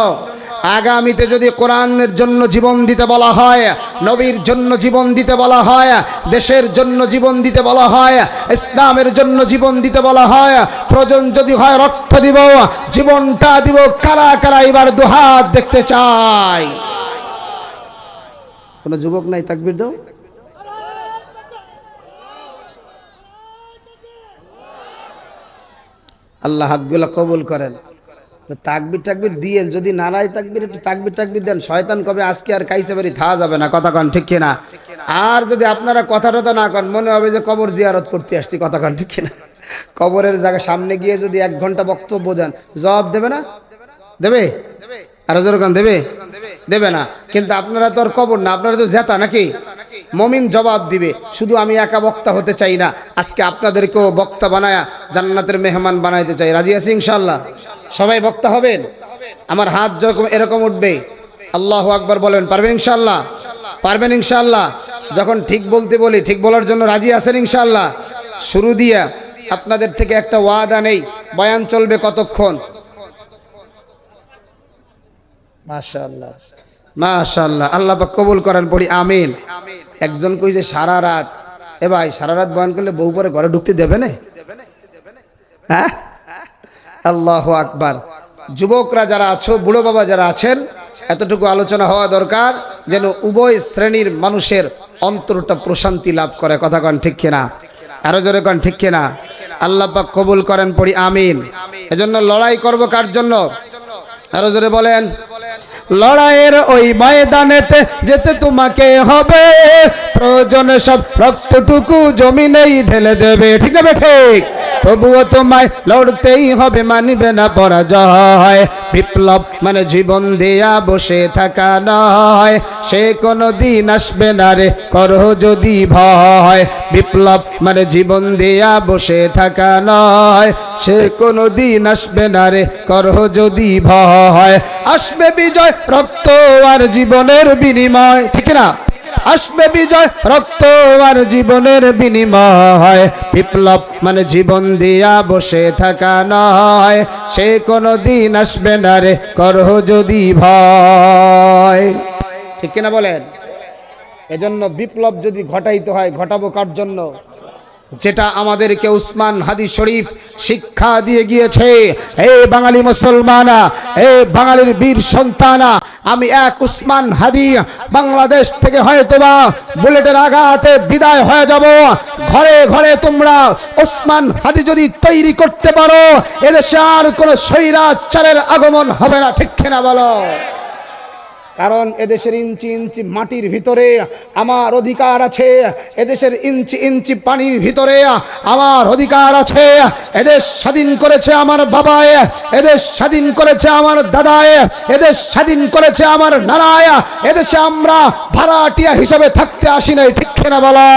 আগামীতে যদি কোরআনের জন্য জীবন দিতে বলা হয়, নবীর জন্য জীবন দিতে বলা হয়, দেশের জন্য জীবন দিতে বলা হয়, ইসলামের জন্য জীবন দিতে বলা হয়, প্রয়োজন যদি হয় রক্ত দিব, জীবনটা দিব, কারা কারা এবার দুহাত দেখতে চাই? কোন যুবক নাই? তাকবীর দাও। আল্লাহ হাতগুলা কবুল করেন। তাকবীর টাকবীর দিয়ে যদি নারায় তাকবীর, একটু তাকবীর টাকবীর দেন। শয়তান কবে আজকে আর কাইসে বাড়ি থা যাবে না। কথা কন ঠিক কিনা? আর যদি আপনারা কথা টথা না কন, মনে হবে যে কবর জিয়ারত করতে আসছি। কথা কন ঠিক কিনা? কবরের জায়গা সামনে গিয়ে যদি 1 ঘন্টা বক্তব্য দেন, জবাব দেবে না? দেবে? আর যেরকম দেবে? দেবে না। কিন্তু আপনারা তো আর কবর না, আপনারা তো জেতা নাকি? মমিন জবাব দিবে। শুধু আমি একা বক্তা হতে চাই না, আজকে আপনাদেরকেও বক্তা বানায়া জান্নাতের মেহমান বানাইতে চাই। রাজি আছি ইনশাআল্লাহ? সবাই বক্তা হবেন? আমার হাত যখন এরকম উঠবে, আল্লাহু আকবার বলেন। পারবেন ইনশাআল্লাহ? পারবেন ইনশাআল্লাহ? যখন ঠিক বলতে বলি, ঠিক বলার জন্য রাজি আছেন ইনশাআল্লাহ? শুরু দিয়া আপনাদের থেকে একটা ওয়াদা নেই, বয়ান চলবে কতক্ষণ? মাশাআল্লাহ মাশাআল্লাহ। আল্লাহ পাক কবুল করেন, পড়ি আমিন। একজন কইছে সারা রাত। এ ভাই, সারা রাত বয়ান করলে বউ পরে ঘরে ঢুকতে দেবে না? হ্যাঁ, আল্লাহু আকবার। যুবকরা যারা আছো, বুড়ো বাবা যারা আছেন, এতটুকু আলোচনা হওয়া দরকার যেন উভয় শ্রেণীর মানুষের অন্তরটা প্রশান্তি লাভ করে। কথা কন ঠিক কিনা? আরো জোরে কন ঠিক কিনা? আল্লাহ পাক কবুল করেন, পড়ি আমিন। এজন্য লড়াই করব কার জন্য? আরো জোরে বলেন। লড়াইয়ের ওই ময়দানেতে যেতে তোমাকে হবে, প্রয়োজনে সব রক্তটুকু জমিনেই ঢেলে দেবে, ঠিক না ঠিক? তবুও তোমায় লড়তেই হবে, মানিবে না পরাজয়। বিপ্লব মানে জীবন দেয়া বসে থাকা নয়, সে কোনো দিন আসবে না রে করো যদি ভয়। বিপ্লব মানে জীবন দেয়া বসে থাকা নয়, সে কোনো দিন আসবে না রে করো যদি ভয়। আসবে বিজয় রক্ত আর জীবনের বিনিময়, ঠিক না? আসবে বিজয় রক্ত আর জীবনের বিনিময়। বিপ্লব মানে জীবন দিয়া বসে থাকা নয়, সে কোনো দিন আসবে না রে করো যদি ভয়, ঠিক কিনা বলেন? এজন্য বিপ্লব যদি ঘটাইতে হয়, ঘটাবো কার জন্য? যেটা আমাদেরকে উসমান হাদি শরীফ শিক্ষা দিয়ে গিয়েছে। হে বাঙালি মুসলমানা, হে বাঙালির বীর সন্তানা, আমি এক উসমান হাদি বাংলাদেশ থেকে হয়তোবা বুলেটের আঘাতে বিদায় হয়ে যাব, ঘরে ঘরে তোমরা উসমান হাদি যদি তৈরি করতে পারো, এদেশে আর কোনো স্বৈরাচারের আগমন হবে না, ঠিক কিনা বলো? কারণ এদেশের ইঞ্চি ইঞ্চি মাটির ভিতরে আমার অধিকার আছে, এদেশের ইঞ্চি ইঞ্চি পানির ভিতরে আমার অধিকার আছে। এদেশ স্বাধীন করেছে আমার বাবায়, এদেশ স্বাধীন করেছে আমার দাদায়, এদেশ স্বাধীন করেছে আমার নানায়। এদেশে আমরা ভাড়াটিয়া হিসাবে থাকতে আসি নাই, ঠিক কিনা বলো?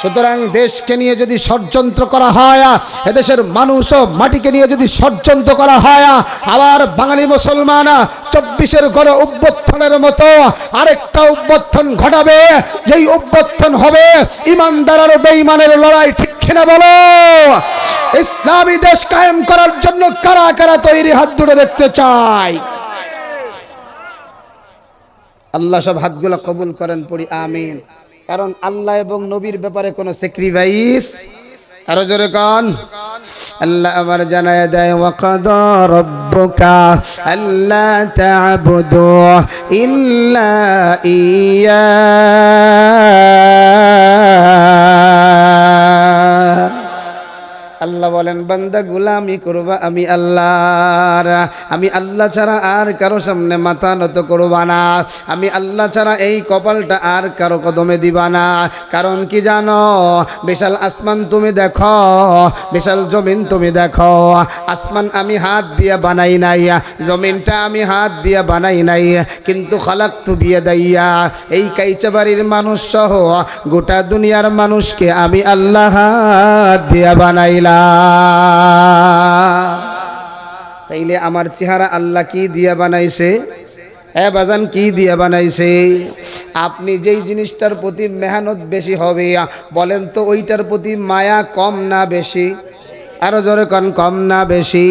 সুতরাং দেশকে নিয়ে যদি ষড়যন্ত্র করা হয়, এদেশের মানুষ ও মাটিকে নিয়ে যদি ষড়যন্ত্র করা হয়, আবার বাঙালি মুসলমান 24-এর গণ অভ্যুত্থানের মতো আরেকটা অভ্যুত্থান ঘটাবে, যেই অভ্যুত্থান হবে ইমানদার আর বেঈমানের লড়াই, ঠিক কিনা বলো? ইসলামী দেশ কায়েম করার জন্য কারা কারা তৈরি, হাত দুটো দেখতে চাই। আল্লাহ সব হাতগুলো কবুল করেন, পড়ি আমিন। কারণ আল্লাহ এবং নবীর ব্যাপারে কোনো স্যাক্রিফাইস, আরো জোরে কান, আল্লাহ আমার জানায় দেয়, ওয়াকাদা রাব্বুকা আল্লা তা'বুদু ইল্লা ইয়া। আল্লাহ বলেন, বান্দা গোলামি করবা আমি আল্লাহর, আমি আল্লাহ ছাড়া আর কারো সামনে মাথা নত করবা না, আমি আল্লাহ ছাড়া এই কপালটা আর কারো কদমে দিবা না। কারণ কি জানো? বিশাল আসমান তুমি দেখো, বিশাল জমিন তুমি দেখো, আসমান আমি হাত দিয়ে বানাই নাই, জমিনটা আমি হাত দিয়ে বানাই নাই, কিন্তু খালাকতু বিয়াদাইয়া, এই কাইচাবাড়ির মানুষ সহ গোটা দুনিয়ার মানুষকে আমি আল্লাহ হাত দিয়ে বানাইলাম। তাইলে আমার চেহারা আল্লাহ কি দিয়া বানাইছে? হ্যাঁ বাজান, কি দিয়া বানাইছে? আপনি যেই জিনিসটার প্রতি মেহনত বেশি হবে, বলেন তো ওইটার প্রতি মায়া কম না বেশি? আরো জোরে কোন, কম না বেশি?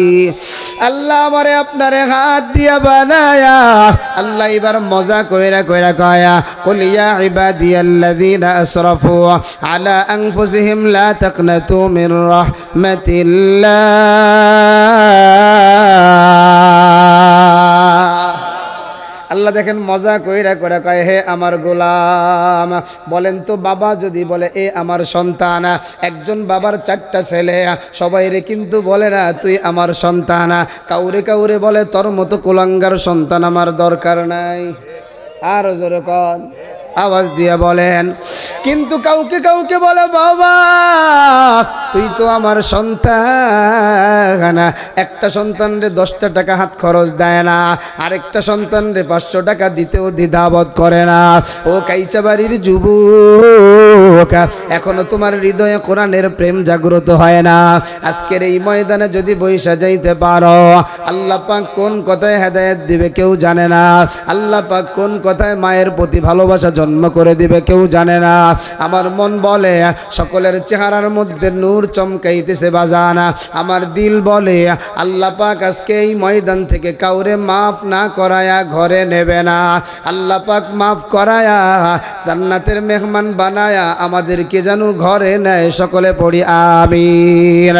আল্লাহ আমারে আপনারে হাত দিয়া বানায়া, আল্লাহ এবার মজা কইরা কইরা কয়া, কুল ইয়া ইবাদিয়াল্লাযীনা আসরাফু আলা আনফুসিহিম লা তাকনাতু মির রাহমাতিল্লাহ। আল্লাহ দেখেন মজা কইরা কইরা কয়, হে আমার গোলাম। বলেন তো বাবা যদি বলে এ আমার সন্তান, একজন বাবার 4টা ছেলে, সবাইরে কিন্তু বলে না তুই আমার সন্তান, কাউরে কাউরে বলে তোর মতো কুলাঙ্গার সন্তান আমার দরকার নাই। আর জোরে কোন, আওয়াজ দিয়ে বলেন। কিন্তু কাউকে কাউকে বলে বাবা তুই তো আমার সন্তান, একটা সন্তানরে 10টা টাকা হাত খরচ দেয় না, আরেকটা সন্তানরে 500 টাকা দিতেও দ্বিধাবোধ করে না। ও কাইচাবাড়ির যুবক, এখনো তোমার হৃদয়ে কোরআনের প্রেম জাগ্রত হয় না। আজকের এই ময়দানে যদি বইসা যাইতে পারো, আল্লাহ পাক কোন কথায় হেদায়েত দিবে কেউ জানে না, আল্লাহ পাক কোন কথায় মায়ের প্রতি ভালোবাসা জন্ম করে দিবে কেউ জানে না। আমার মন বলে সকলের চেহারার মধ্যে নূর চমকাইতেছে বাজানা, আমার দিল বলে আল্লাহ পাক আজকে এই ময়দান থেকে কাউরে মাফ না করায়া ঘরে নেবে না। আল্লাহ পাক মাফ করায়া জান্নাতের মেহমান বানায়া আমাদেরকে যেন ঘরে নেয়, সকলে পড়ি আমিন।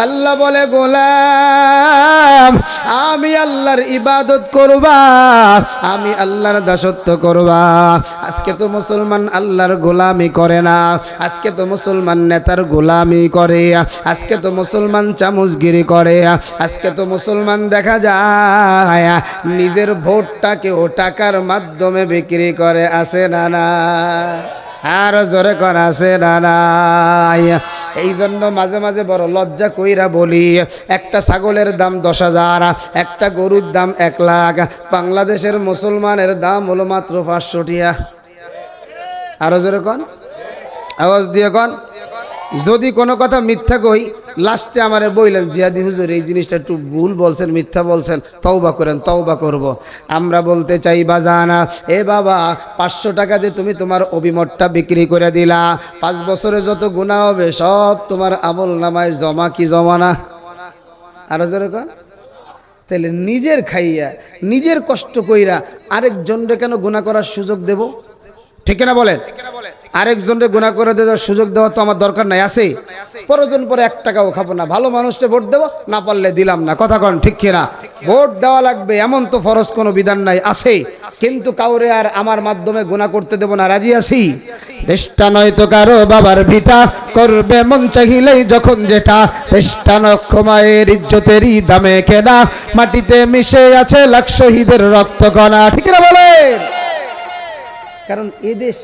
আল্লাহ বলে গোলাম আমি আল্লাহর ইবাদত করবা, আমি আল্লাহর দাসত্ব করবা, আজকে তো মুসলমান আল্লাহর গোলামি করে না, আজকে তো মুসলমান নেতার গোলামি করে, আজকে তো মুসলমান চামচগিরি করে, আজকে তো মুসলমান দেখা যায় নিজের ভোটটাকে ও টাকার মাধ্যমে বিক্রি করে, আছে না না? আর জোরে করা আছে না নাই? এই জন্য মাঝে মাঝে বড় লজ্জা কইরা বলি, একটা ছাগলের দাম 10,000, একটা গরুর দাম 1 লাখ, বাংলাদেশের মুসলমানের দাম হলো মাত্র 500 টাকা। আরো জোরে কন, আওয়াজ দিয়ে কন। যদি কোনো কথা মিথ্যা কই, লাস্টে আমারে বললেন জিয়াদি হুজুর এই জিনিসটা একটু ভুল বলছেন, মিথ্যা বলছেন, তওবা করেন, তওবা করব। আমরা বলতে চাই বাজানা, এ বাবা 500 টাকা যে তুমি তোমার অভিমতটা বিক্রি করে দিলা, 5 বছরে যত গুনাহ হবে সব তোমার আমল নামায় জমা কি জমা না? আরো জোরে কন। তাহলে নিজের খাইয়া নিজের কষ্ট কইরা আরেকজনকে কেন গুনাহ করার সুযোগ দেব? ঠিক না বলেন? আরেকজনকে গুনাহ করে দেওয়ার সুযোগ দেওয়া তো আমার দরকার নাই, আছে? প্রয়োজন পরে 1 টাকাও খাবো না, ভালো মানুষকে ভোট দেবো, না পারলে দিলাম না। কথা কন ঠিক কিনা? ভোট দেওয়া লাগবে এমন তো ফরজ কোনো বিধান নাই, আছে, কিন্তু কাউরে আর আমার মাধ্যমে গুনাহ করতে দেব না, রাজি আছি? দেশটা নয় তো কারো বাবার ভিটা, করবে মন চাহিলেই যখন যেটা, দেশটা নক্ষমায়ের ইজ্জতেরই দামে কেনা, মাটিতে মিশে আছে লাখ শহীদের রক্তকণা। ঠিক না বলেন? কারণ এদেশ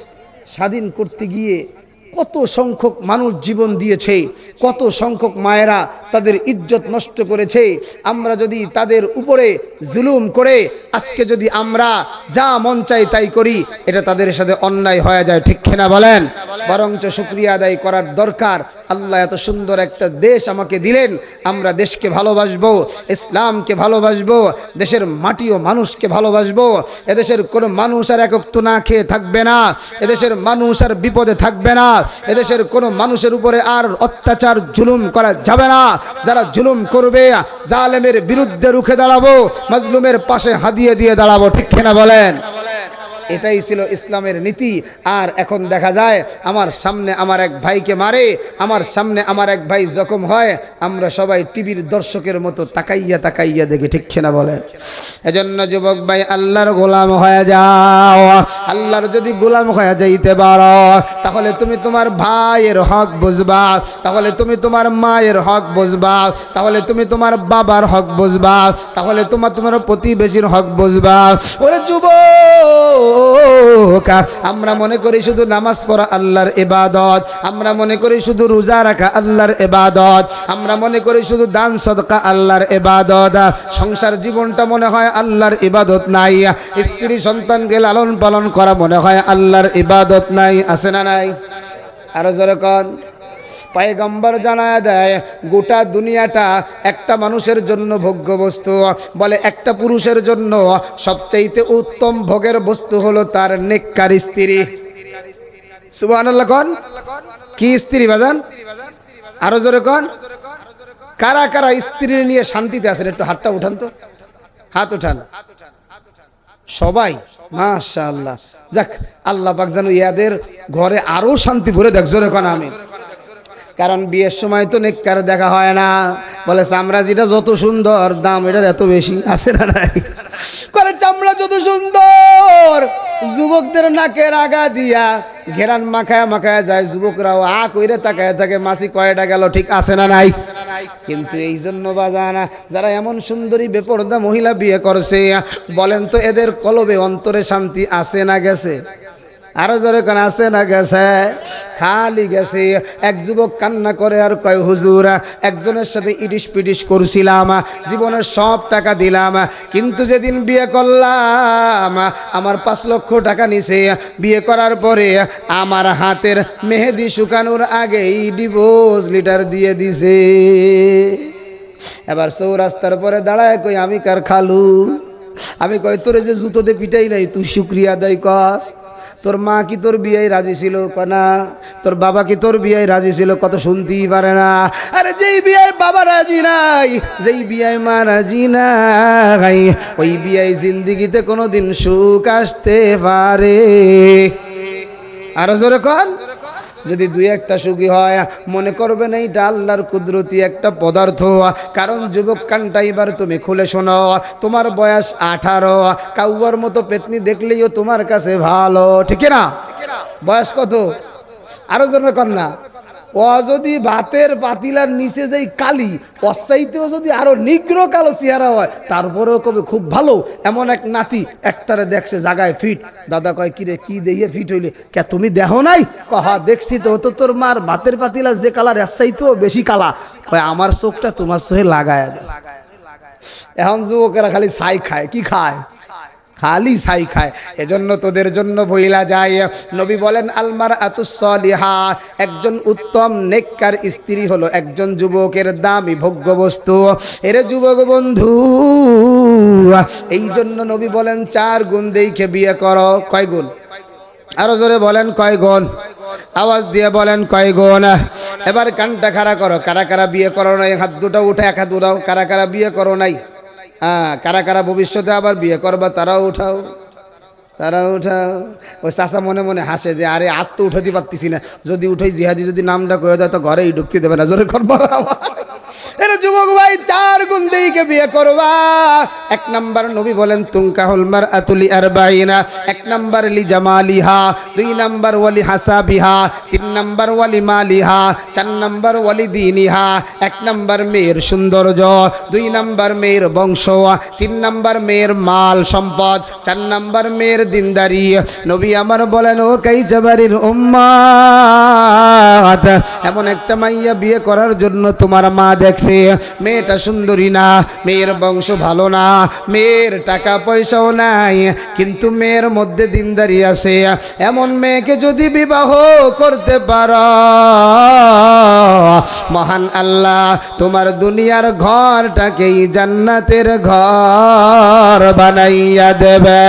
স্বাধীন করতে গিয়ে কত সংখ্যক মানুষ জীবন দিয়েছে, কত সংখ্যক মায়েরা তাদের ইজ্জত নষ্ট করেছে। আমরা যদি তাদের উপরে জুলুম করে আজকে যদি আমরা যা মন চাই তাই করি, এটা তাদের সাথে অন্যায় হয়ে যায়। ঠিক কিনা বলেন? বরঞ্চ শুকরিয়া আদায় করার দরকার। আল্লাহ এত সুন্দর একটা দেশ আমাকে দিলেন, আমরা দেশকে ভালোবাসবো, ইসলামকে ভালোবাসবো, দেশের মাটি ও মানুষকে ভালোবাসবো। এদেশের কোনো মানুষ আর একত্ব না খেয়ে থাকবে না, এদেশের মানুষ আর বিপদে থাকবে না, এদেশের কোনো মানুষের উপরে আর অত্যাচার জুলুম করা যাবে না। যারা জুলুম করবে জালেমের বিরুদ্ধে রুখে দাঁড়াবো, মাজলুমের পাশে হাদিয়ে দিয়ে দাঁড়াবো। ঠিক কিনা বলেন? এটাই ছিল ইসলামের নীতি। আর এখন দেখা যায় আমার সামনে আমার এক ভাইকে মারে, আমার সামনে আমার এক ভাই জখম হয়, আমরা সবাই টিভির দর্শকের মতো তাকাইয়া তাকাইয়া দেখি। ঠিক কিনা বলেন? এজন্য যুবক ভাই আল্লাহর গোলাম হয়ে যাও। আল্লাহর যদি গোলাম হয়ে যাইতে পারো, তাহলে তুমি তোমার ভাইয়ের হক বুঝবা, তাহলে তুমি তোমার মায়ের হক বুঝবা, তাহলে তুমি তোমার বাবার হক বুঝবা, তাহলে তোমার প্রতিবেশীর হক বুঝবা। ওরে যুবক, আমরা মনে করি শুধু নামাজ পড়া আল্লাহর ইবাদত, আমরা মনে করি শুধু রোজা রাখা আল্লাহর ইবাদত, আমরা মনে করি শুধু দান সদকা আল্লাহর ইবাদত। সংসার জীবনটা মনে হয় আল্লাহর ইবাদত নাই, স্ত্রী সন্তানকে লালন পালন করা মনে হয় আল্লাহর ইবাদত নাই, আছে না নাই? আরো জোরে কোন। পয়গম্বর জানায় দেয় গোটা দুনিয়াটা একটা মানুষের জন্য ভোগ্য বস্তু। বলে একটা পুরুষের জন্য সবচাইতে উত্তম ভোগের বস্তু হলো তার নেককার স্ত্রী। সুবহানাল্লাহ কোন। কি স্ত্রী বাজান? আরো জোরে কোন। কারা কারা স্ত্রী নিয়ে শান্তিতে আছেন? একটু হাতটা উঠান তো, হাত উঠান সবাই। মাশাআল্লাহ, যাক আল্লাহ পাক যেন ইয়াদের ঘরে আরো শান্তি ভরে দেখ। জোরে কোন আমিন। কারণ বিয়ের সময় তো নেককার দেখা হয় না, বলে চামড়া যেটা যত সুন্দর দাম এটার এত বেশি, আছে না নাই? করে চামড়া যত সুন্দর, যুবকদের নাকের আগা দিয়া ঘেরান মাখায়া মাখায়া যায়, যুবকরাও আ কইরে তাকায় থাকে মাসি কয়টা গেল। ঠিক আছে না নাই? কিন্তু এই জন্য বাজানা যারা এমন সুন্দরী বেপরদা মহিলা বিয়ে করছে, বলেন তো এদের কলবে অন্তরে শান্তি আছে না গেছে? আরো জোরে কোন আছে না গেছে? খালি গেছে। এক যুবক কান্না করে আর কয়, হুজুর একজনের সাথে ইডিস পিডিস করছিলাম, জীবনের সব টাকা দিলাম, কিন্তু যেদিন বিয়ে করলাম আমার 5 লক্ষ টাকা নিছে, বিয়ে করার পরে আমার হাতের মেহেদি শুকানোর আগেই ডিভোর্স লেটার দিয়ে দিছে। এবার চৌরাস্তার পরে দাঁড়ায় কই, আমি কার খালু? আমি কই, তোরে যে জুতোতে পিটাই নাই তুই শুকরিয়া আদায় কর। তোর মা কি তোর বিয়ায় রাজি ছিল? কনা। তোর বাবা কি তোর বিয়ায় রাজি ছিল? কত শুনতেই পারে না। আরে যেই বিয়ায় বাবা রাজি নাই, যেই বিয়ায় মা রাজি নাই, ওই বিয়ায় জিন্দিগিতে কোনোদিন সুখ আসতে পারে? আরো জোরে কন। যদি দুই একটা সুখী হয় মনে করবেন এইটা আল্লাহর কুদরতি একটা পদার্থ। কারণ যুবক কানটা এবার তুমি খুলে শোনো, তোমার বয়স 18, কাউয়ার মতো পেতনি দেখলেও তোমার কাছে ভালো, ঠিক না? বয়স কত? আরো জন্য কন্যা ও যদি ভাতের পাতিলার নিচে যেই কালি অসাইতেও যদি আরো নিগ্র কালো চেহারা হয় তারপরেও কবে খুব ভালো। এমন এক নাতি একটারে দেখছে জায়গায় ফিট, দাদা কয় কিরে কি দেখিয়ে ফিট হইলে? কে তুমি দেখো নাই? কহা দেখছি তো, তো তোর মার ভাতের পাতিলা যে কালার অসাইতেও বেশি কালা। কয় আমার চোখটা তোমার চোখে লাগায়। এখন যুবকেরা খালি ছাই খায়, কি খায়? খালি ছাই খায়। এজন্য তোদের জন্য বইলা যায়, নবী বলেন আলমার আতুসলিহা, একজন উত্তম নেককার স্ত্রী হলো একজন যুবকের দামি ভোগ্য বস্তু। এরে যুবক বন্ধু, এই জন্য নবী বলেন 4 গুণ দেখে বিয়ে করো। কয় গুণ? আরো জোরে বলেন কয় গুণ? আওয়াজ দিয়ে বলেন কয় গুণ? এবার কানটা খাড়া করো। কারা কারা বিয়ে করো নাই হাত দুটো উঠে, এক হাত উঠাও। কারা কারা বিয়ে করো নাই? কারা কারা ভবিষ্যতে আবার বিয়ে করবা তারাও উঠাও, তারাও উঠাও। ওই চাষা মনে মনে হাসে যে আরে আত তো উঠাতে পারতেছি না, যদি উঠাই জিহাদি যদি নামটা করে দেয় তো ঘরেই ঢুকতে দেবে না, জোরে করবো। এরা যুবক ভাই 4 গুণ দেখে বিয়ে করবা। 1 নাম্বার নবী বলেন তুনকাহুল মারআতু লিআরবাইনা, 1 নাম্বার লি জামালিহা, 2 নাম্বার ওয়ালি হাসাবিহা, 3 নাম্বার ওয়ালি মালিহা, 4 নাম্বার ওয়ালি দীনিহা। 1 নাম্বার মেয়ের সৌন্দর্য, 2 নাম্বার মেয়ের বংশ, 3 নাম্বার মেয়ের মাল সম্পদ, 4 নাম্বার মেয়ের দিনদারি। নবী আমার বলেন ও কাইজাবারির উম্মাত, এমন একটা মাইয়া বিয়ে করার জন্য তোমার মা দেখছে মেয়েটা সুন্দরী না, মেয়ের বংশ ভালো না, মেয়ের টাকা পয়সাও নাই, কিন্তু মেয়ের মধ্যে দিনদারি আছে, এমন মেয়েকে যদি বিবাহ করতে পারো মহান আল্লাহ তোমার দুনিয়ার ঘরটাকেই জান্নাতের ঘর বানাইয়া দেবে।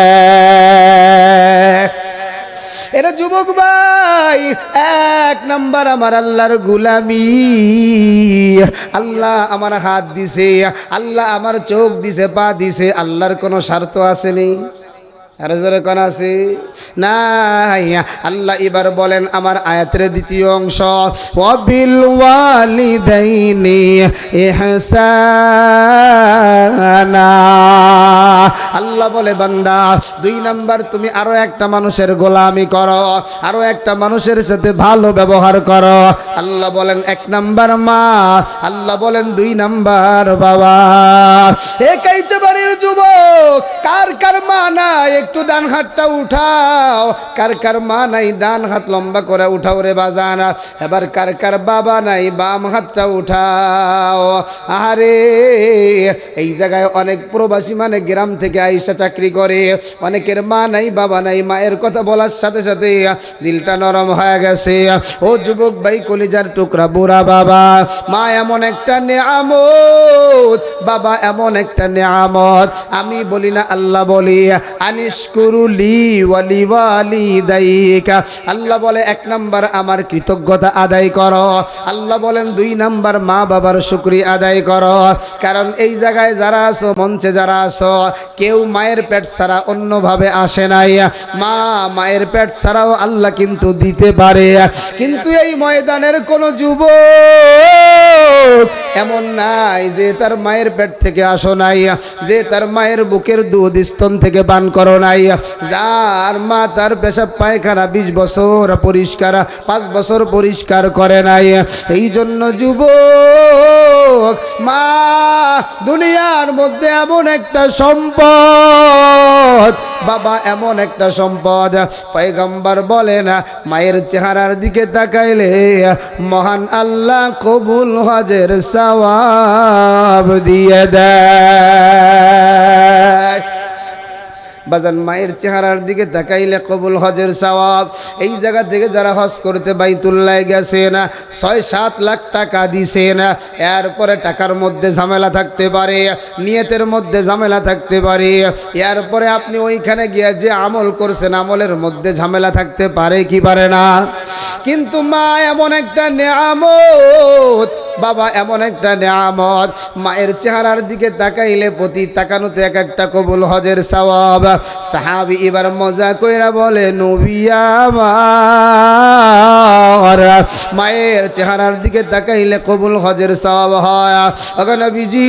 এরা যুবক ভাই 1 নাম্বার আমার আল্লাহর গোলামি। আল্লাহ আমার হাত দিছে, আল্লাহ আমার চোখ দিছে, পা দিছে, আল্লাহর কোনো স্বার্থ আছে নেই? আরে জোরে কোন আছে? নাই। আল্লাহ এবার বলেন আমার আয়াতের দ্বিতীয় অংশ, ওয়াবিল ওয়ালিদাইনি ইহসানা। আল্লাহ বলে বান্দা 2 নাম্বার তুমি আরো একটা মানুষের গোলামি করো, আরো একটা মানুষের সাথে ভালো ব্যবহার করো। আল্লাহ বলেন 1 নাম্বার মা, আল্লাহ বলেন 2 নাম্বার বাবা। একাইতে বাড়ির যুবক কার কার মা নাই একটু ডান হাতটা উঠাও, কার কার মা নাই ডান হাত লম্বা করে উঠাও রে বাজান। এবার কার কার বাবা নাই বাম হাতটা উঠাও। আরে এই জায়গায় অনেক প্রবাসী মানে গ্রাম থেকে আইসা চাকরি করে, অনেকের মা নাই বাবা নাই, মায়ের কথা বলার সাথে সাথে দিলটা নরম হয়ে গেছে। ও যুবক ভাই কলিজার টুকরা বুড়া বাবা, মা এমন একটা নেয়ামত, বাবা এমন একটা নেয়ামত। আমি বলি না আল্লাহ বলি আনিশকুরুলি ওয়ালি ওয়ালিদাইকা। আল্লাহ বলে 1 নাম্বার আমার কৃতজ্ঞতা আদায় করো, আল্লাহ বলেন 2 নাম্বার মা বাবার শুকরিয়া আদায় করো। কারণ এই জায়গায় যারা আছো, মঞ্চে যারা আছো, কেউ মায়ের পেট ছাড়া অন্যভাবে আসে নাই। মা মায়ের পেট ছাড়াও আল্লাহ কিন্তু দিতে পারে, কিন্তু এই ময়দানের কোন যুবক এমন নাই যে তার মায়ের পেট থেকে আসো নাই, যে তার মায়ের বুকের দুধ স্তন থেকে পান করো নাই, যার মা তার পেশাব পায়খানা 20 বছর পরিষ্কার, 5 বছর পরিষ্কার করে নাই। এই জন্য যুবক মা দুনিয়ার মধ্যে এমন একটা সম্পদ, বাবা এমন একটা সম্পদ। পয়গম্বর বলেন মায়ের চেহারার দিকে তাকাইলে মহান আল্লাহ কবুল হজের সওয়াব দিয়ে দেয়। বাজান মায়ের চেহারার দিকে তাকাইলে কবুল হজের সওয়াব। এই জায়গা থেকে যারা হজ করতে বাইতুল্লাহ গেছেন 6-7 লাখ টাকা দিছেন, এরপরে টাকার মধ্যে ঝামেলা থাকতে পারে, নিয়তের মধ্যে ঝামেলা থাকতে পারে, এরপরে আপনি ওইখানে গিয়ে যে আমল করছেন আমলের মধ্যে ঝামেলা থাকতে পারে কি পারে না? কিন্তু মা এমন একটা নেয়ামত, বাবা এমন একটা নিয়ামত, মায়ের চেহারার দিকে তাকাইলে প্রতি তাকানোতে এক একটা কবুল হজের সওয়াব। সাহাবী এবার মজা কইরা বলে, নবী আমার মায়ের চেহারার দিকে তাকাইলে কবুল হজের সওয়াব হয়। ওগো নবীজি,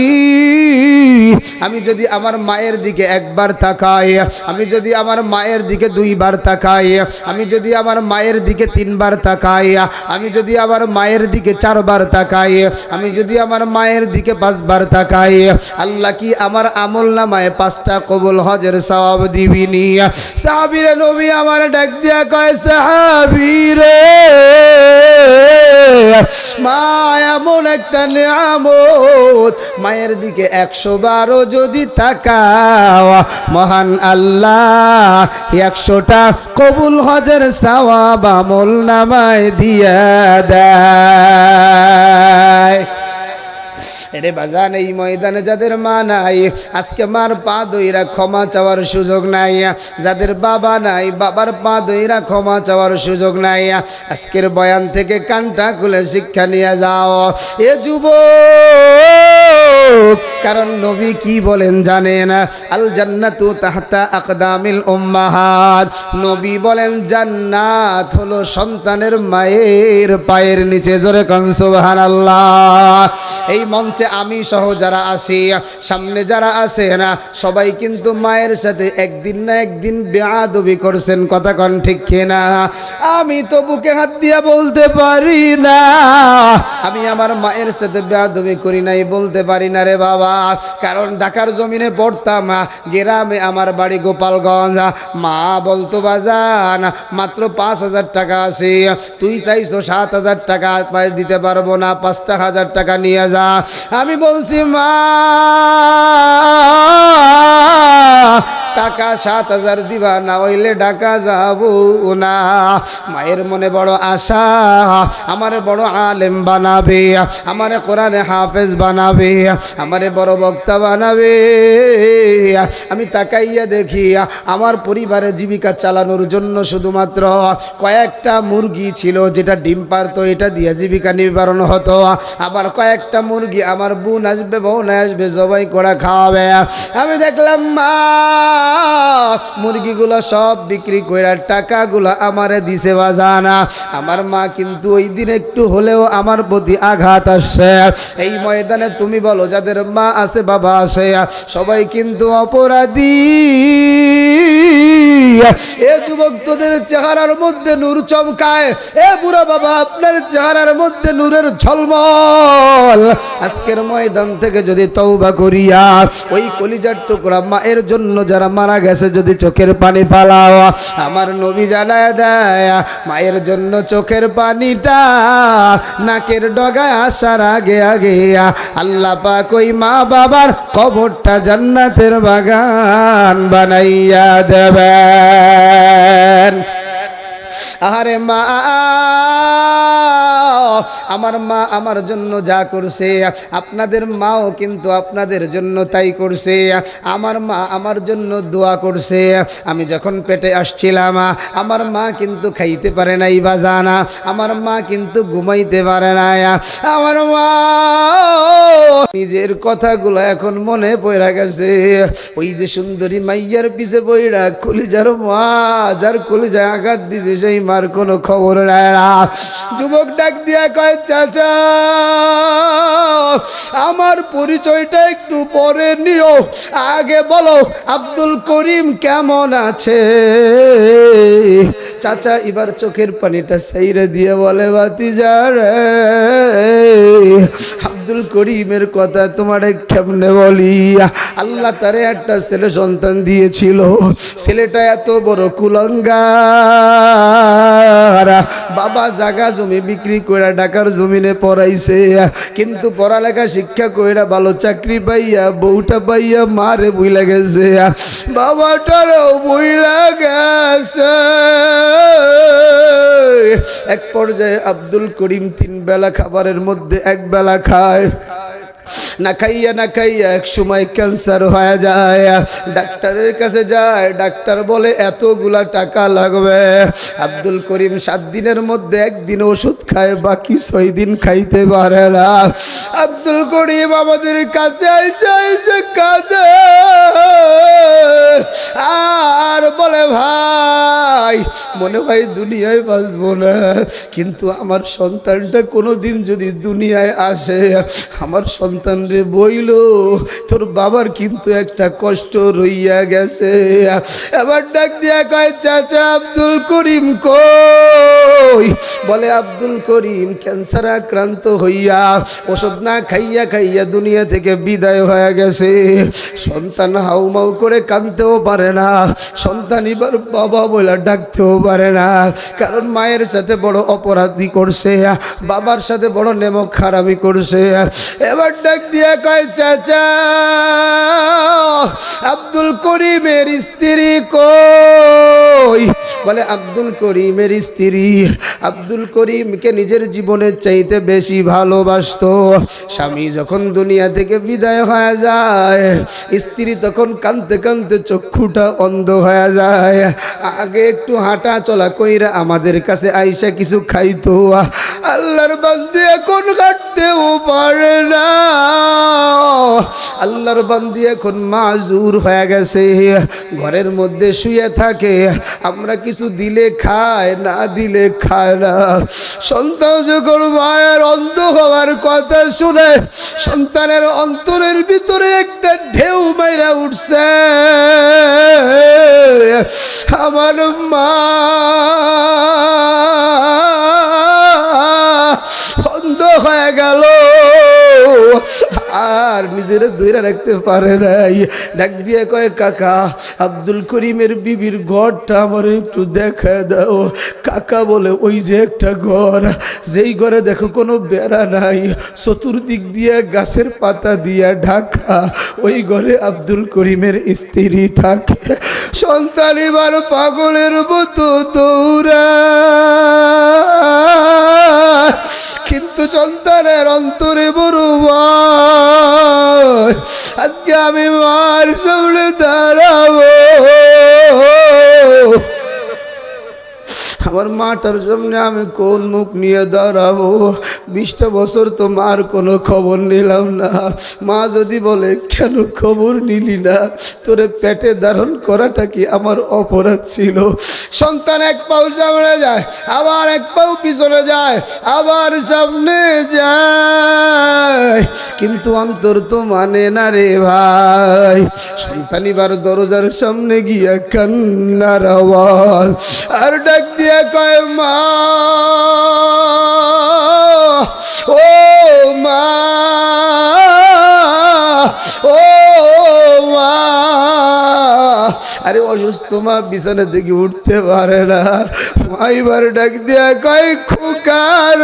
আমি যদি আমার মায়ের দিকে একবার তাকাই, আমি যদি আমার মায়ের দিকে দুইবার তাকাই, আমি যদি আমার মায়ের দিকে তিনবার তাকাই, আমি যদি আমার মায়ের দিকে চারবার তাকাই, আমি যদি আমার মায়ের দিকে পাঁচবার তাকাই, আল্লাহ কি আমার আমল নামায় 5টা কবুল হজের সওয়াব দিবিনি? সাহাবীরে নবী আমার ডাক দিয়া কয়, সাহাবীরে মা এমন একটা নিয়ামত, মায়ের দিকে 112 যদি তাকাও, মহান আল্লাহ 100টা কবুল হজের সওয়াব আমল নামায় দিয়া দেয়। এরে বাজান, এই ময়দানে যাদের মা নাই, আজকে মার পা ধইরা ক্ষমা চাওয়ার সুযোগ নাই। যাদের বাবা নাই, বাবার পা ধইরা ক্ষমা চাওয়ার সুযোগ নাই। আজকের বয়ান থেকে কানটা খুলে শিক্ষা নিয়ে যাও এ যুবক, কারণ নবী কি বলেন জানেন? আল জান্নাতু তাহতা আকদামিল উম্মাহাত। নবী বলেন জান্নাত হলো সন্তানের মায়ের পায়ের নিচে। জোরে কান সুবহানাল্লাহ। এই মঞ্চে আমি সহ যারা আছি, সামনে যারা আছে না, সবাই কিন্তু মায়ের সাথে একদিন না একদিন বেয়াদবি করছেন। কথা কন ঠিক কিনা? আমি তো বুকে হাত দিয়া বলতে পারি না আমি আমার মায়ের সাথে বেয়াদবি করি নাই, বলতে পারি না রে বাবা। কারণ ঢাকার জমিনে পড়তাম, গ্রামে আমার বাড়ি গোপালগঞ্জ। মা বলতো, বাজান মাত্র 5,000 টাকা আছে, তুই চাইছো 7,000 টাকা দিতে পারবো না, 5,000 টাকা নিয়ে যা। আমি বলছি, মা টাকা 7,000 দিবা, না হইলে ঢাকা যাব না। মায়ের মনে বড় আশা, আমারে বড় আলেম বানাবে, আমারে কোরআনে হাফেজ বানাবে, আমারে বড় বক্তা বানাবে। আমি তাকাইয়া দেখি আমার পরিবারের জীবিকা চালানোর জন্য শুধুমাত্র কয়েকটা মুরগি ছিল, যেটা ডিম পারতো, এটা দিয়ে জীবিকা নির্বারণ হতো। আবার কয়েকটা মুরগি আমার বোন আসবে, বোন আসবে, জবাই করে খাওয়াবে। আমি দেখলাম মা মুরগিগুলো সব বিক্রি করে টাকাগুলো আমারে দিছে বাজানা। আমার মা কিন্তু ওই দিন একটু হলেও আমার প্রতি আঘাত আসছে। এই ময়দানে তুমি বলো, যাদের মা আছে, বাবা আছে, সবাই কিন্তু অপরাধী। এ যুবক, তোদের চেহারার মধ্যে নূর চমকায়। এ বুড়া বাবা, আপনার চেহারার মধ্যে নূরের ঝলমল। আজকের ময়দান থেকে যদি তওবা করিয়া ওই কলিজার টুকরা মায়ের জন্য যারা মারা গেছে যদি চোখের পানি ফালাও, আমার নবী জানায় দেয়, মায়ের জন্য চোখের পানিটা নাকের ডগায় আসার আগে আগে আল্লাহ পাক ওই মা বাবার কবরটা জান্নাতের বাগান বানাইয়া দেবেন। আরে মা, আমার মা আমার জন্য যা করছে, আপনাদের মাও কিন্তু আপনাদের জন্য তাই করছে। আমার মা আমার জন্য দোয়া করছে। আমি যখন পেটে আসছিলাম, আমার মা কিন্তু খাইতে পারে নাই বাজানা, আমার মা কিন্তু ঘুমাইতে পারে না। আমার মা নিজের কথাগুলো এখন মনে পড়ে গেছে। ওই যে সুন্দরী মাইয়ার পিছে পড়া কলিজার মা, যার কলিজায় আঘাত দিছে, সেই মার কোনো খবর নেয় না। যুবক ডাক দিয়া কয়, চাচা আমার পরিচয়টা একটু পরে নিও, আগে বলো আব্দুল করিম কেমন আছে? চাচা এবার চোখের পানিটা সাইরে দিয়ে বলে, ভাতিজা রে, আব্দুল করিমের কথা তোমারে কেমনে বলি? আল্লাহ তারে একটা ছেলে সন্তান দিয়েছিল, ছেলেটা এত বড় কুলাঙ্গার, বাবা জায়গা জমি বিক্রি করে ঢাকার জমিনে পড়াইছে, কিন্তু পড়ালেখা শিক্ষা কইরা ভালো চাকরি পাইয়া বউটা পাইয়া মারে বুইলা গেছে, বাবাটারও বুইলা গেছে। এক পর্যায়ে আব্দুল করিম 3 বেলা খাবারের মধ্যে 1 বেলা খায়। না খাইয়া এক সময় ক্যান্সার হয়ে যায়। ডাক্তারের কাছে যায়, ডাক্তার বলে এতগুলা টাকা লাগবে। আব্দুল করিম 7 দিনের মধ্যে একদিন ওষুধ খায়, বাকি 6 দিন খাইতে পারে না। আব্দুল করিম আমাদের কাছে এসে কাঁদে আর বলে, ভাই মনে হয় দুনিয়ায় বাঁচবো না, কিন্তু আমার সন্তানটা কোনোদিন যদি দুনিয়ায় আসে, আমার সন্তান রে বইল তোর বাবার কিন্তু একটা কষ্ট রইয়া গেছে। এবার ডাক দিয়া কয়, চাচা আব্দুল করিম কই? বলে আব্দুল করিম ক্যান্সার আক্রান্ত হইয়া ওষুধ না খাইয়া দুনিয়া থেকে বিদায় হয়ে গেছে। সন্তান হাউমাউ করে কাঁদতেও পারে না, সন্তান এবার বাবা বলে ডাকতেও পারে না, কারণ মায়ের সাথে বড় অপরাধী করছে, বাবার সাথে বড় নেমক খারাপি করছে। এবার ডাক দিয়া কয়, চাচা আব্দুল করিমের স্ত্রী কই? বলে আব্দুল করিমের স্ত্রী আব্দুল করিমকে নিজের জীবনের চাইতে বেশি ভালোবাসতো। স্বামী যখন দুনিয়া থেকে বিদায় হয়ে যায়, স্ত্রী তখন কাঁদতে কাঁদতে চক্ষুটা অন্ধ হয়ে যায়। আগে একটু হাঁটা চলা কইরা আমাদের কাছে আইসা কিছু খাইতো, আল্লাহর বান্দি এখন হাঁটতেও পারে না। আল্লাহর বান্দি এখন মাজুর হয়ে গেছে, ঘরের মধ্যে শুয়ে থাকে, আমরা কিছু দিলে খায়, না দিলে খায় না। সন্তান যখন মায়ের অন্ধ হওয়ার কথা শুনে সন্তানের অন্তরের ভিতরে একটা ঢেউ মাইরা উঠছে, আমার মা অন্ধ হয়ে গেল আর নিজের ধরে রাখতে পারে নাই। ডাক দিয়ে কয়, কাকা আব্দুল করিমের বিবির ঘরটা আমার একটু দেখা দাও। কাকা বলে, ওই যে একটা ঘর, যেই ঘরে দেখো কোনো বেড়া নাই, চতুর্দিক দিয়ে গাছের পাতা দিয়া ঢাকা, ওই ঘরে আব্দুল করিমের স্ত্রী থাকে। সন্তান এবার পাগলের মতো দৌড়া, কিন্তু সন্তানের অন্তরে বড় ভয়। আজকে আমি মার সামনে দাঁড়াবো, আমার মাটার সামনে আমি কোন মুখ নিয়ে দাঁড়াবো? 20টা বছর তো মার কোনো খবর নিলাম না। মা যদি বলে, কেন খবর নিলি না? তোরে পেটে ধারণ করাটা কি আমার অপরাধ ছিল? সন্তান এক পাও সামনে যায়, আবার এক পাও পিছনে যায়, আবার সামনে যায়, কিন্তু অন্তর তো মানে না রে ভাই। সন্তান এবার দরজার সামনে গিয়া কান্নার আওয়াজ আর ডাক দিয়া কয়, মা ও মা, ও মা। আরে অসুস্থ মা বিছানা থেকে উঠতে পারে না। মা এবার ডাক দিয়া কয়, খোকার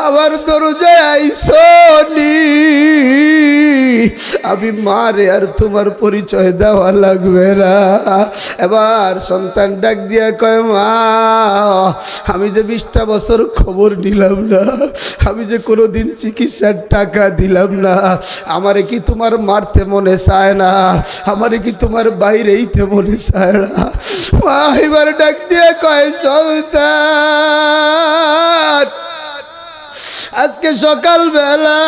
আবার দরজায় আইসনি, আমি মারে আর তোমার পরিচয় দেওয়া লাগবে না। এবার সন্তান ডাক দিয়া কয়, মা আমি যে 20টা বছর খবর নিলাম না, আমি যে কোনোদিন চিকিৎসার টাকা দিলাম না, আমারে কি তোমার মারতে মনে চায় না? আমারে কি তোমার বাইরেইতে মনে চায় না? মা এবার ডাক দিয়া কয়, সন্তান আজকে সকালবেলা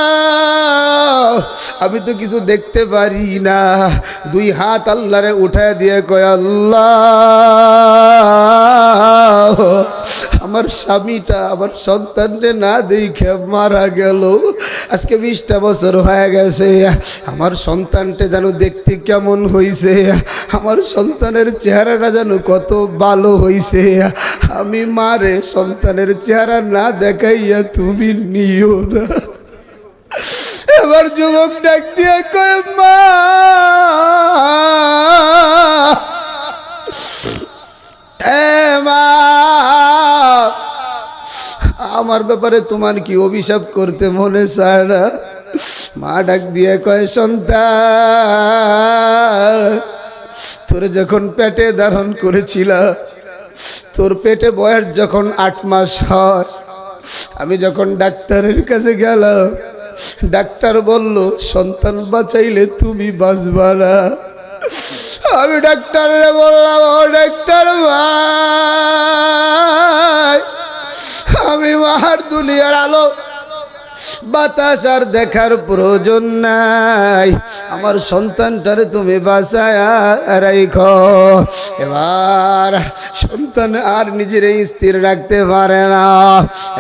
আমি তো কিছু দেখতে পারি না। 2 হাত আল্লাহরে উঠায় দিয়ে কয়, আল্লাহ আমার স্বামীটা আমার সন্তানরে না দেখে মারা গেল। আজকে 20টা বছর হয়ে গেছে, আমার সন্তানটা যেন দেখতে কেমন হইছে, আমার সন্তানের চেহারাটা যেন কত ভালো হইছে। আমি মারে সন্তানের চেহারা না দেখাইয়া তুমি নিও না। এবার যুবক ডাক দিয়ে কয়, মা মা আমার ব্যাপারে তোমার কি অভিশাপ করতে মনে চায় না? মা ডাক দিয়ে কয়, সন্তান তোরে যখন পেটে ধারণ করেছিল, তোর পেটে বয়স যখন 8 মাস হয়, আমি যখন ডাক্তারের কাছে গেলাম, ডাক্তার বলল সন্তান বাঁচাইলে তুমি বাঁচবা না। আমি ডাক্তারে বললাম, ও ডাক্তার ভাই, আমি মার দুনিয়ার আলো বাতাস আর দেখার প্রয়োজন নাই, আমার সন্তানটারে তুমি বাঁচায় রাখো। এবার সন্তান আর নিজের স্থির রাখতে পারে না।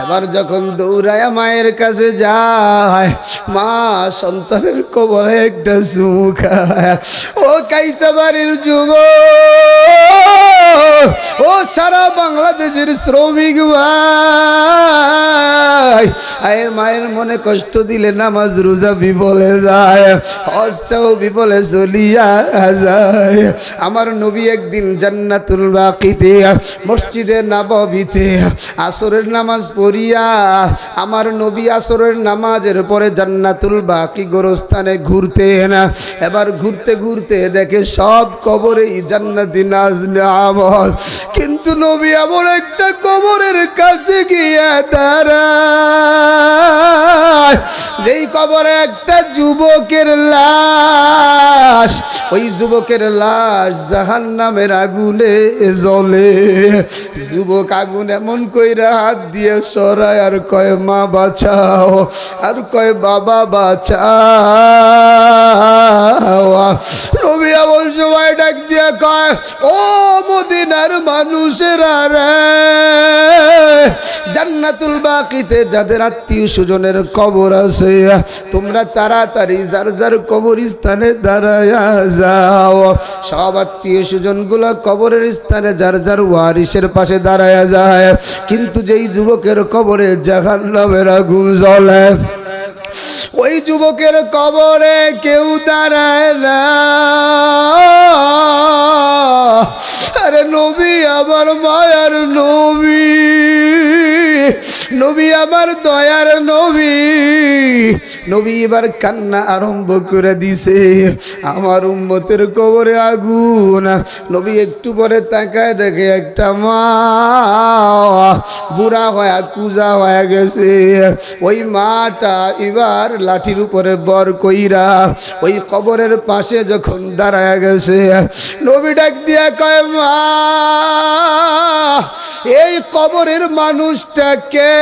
এবার যখন দৌড়ায় মায়ের কাছে যায়, মা সন্তানের কবলে একটা চুমু খায়। ও কাইচাবাড়ির যুবক, ও সারা বাংলাদেশের শ্রমিক ভাই, আয়ের মায়ের মনে কষ্ট দিলে নামাজ রোজা বিফলে যায়, হজটাও বিফলে চলিয়া যায়। আমার নবী একদিন জান্নাতুল বাকিতে মসজিদে নববীতে আসরের নামাজ পড়িয়া, আমার নবী আসরের নামাজের পরে জান্নাতুল বাকি গোরস্থানে ঘুরতেন। এবার ঘুরতে ঘুরতে দেখে সব কবরেই জান্নাতি নাজ নেয়ামত, কিন্তু নবী এমন একটা কবরের কাছে গিয়া দাঁড়ায় যেই কবরে একটা যুবকের লাশ, ওই যুবকের লাশ জাহান্নামের আগুনে জ্বলে। যুবক আগুন এমন কইরা হাত দিয়ে সরায় আর কয় মা বাঁচাও, আর কয় বাবা বাঁচাও। নবী এমন সময় ডাক দিয়ে কয়, ও মদিনার মানুষেরা রে, জান্নাতুল বাকিতে যাদের আত্মীয় স্বজনের কবর আছে, তোমরা তাড়াতাড়ি যার যার কবরস্থানে দাঁড়ায়া যাও। সব আত্মীয় স্বজন গুলা কবরের স্থানে যার যার ওয়ারিসের পাশে দাঁড়ায়া যায়, কিন্তু যেই যুবকের কবরে জাহান্নামের আগুন জ্বলে, ওই যুবকের কবরে কেউ দাঁড়ায় না। আরে নবী আমার মায়ার নবী, নবী আমার দয়ার নবী, নবী এবার কান্না আরম্ভ করে দিছে, আমার উম্মতের কবরে আগুন। নবী একটু পরে তাকায় দেখে একটা মা বুড়া হয়ে কুজা হয়ে গেছে। ওই মাটা এবার লাঠির উপরে বর কইরা ওই কবরের পাশে যখন দাঁড়ায় গেছে, নবী ডাক দিয়া কয়, মা এই কবরের মানুষটাকে?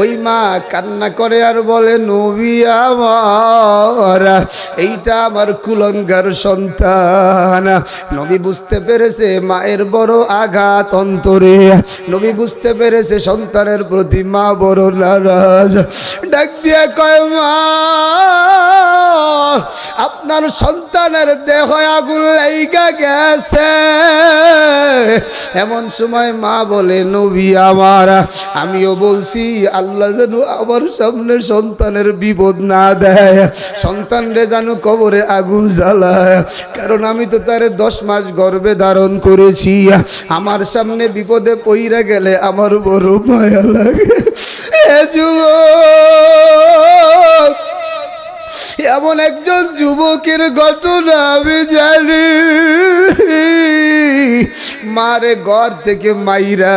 ওই মা কান্না করে আর বলে, নবী আমার, এইটা আমার কুলঙ্গার সন্তান। নবী বুঝতে পেরেছে মায়ের বড় আঘাত অন্তরে, নবী বুঝতে পেরেছে সন্তানের প্রতি মা বড় নারাজ। ডাক দিয়া কয়, মা আপনার সন্তানের দেহ আগুন লাইগা গেছে। এমন সময় মা বলে, নবী আমার, আমিও বলছি আল্লাহ যেন আমার সামনে সন্তানের বিপদ না দেয়, সন্তান রে যেন কবরে আগুন জ্বালায়, কারণ আমি তো তারে 10 মাস গর্ভে ধারণ করেছি, আমার সামনে বিপদে পইরা গেলে আমার বড় মায়া লাগে। এ যুবক, এমন একজন যুবকের ঘটনা আমি জানি, মারে ঘর থেকে মাইরা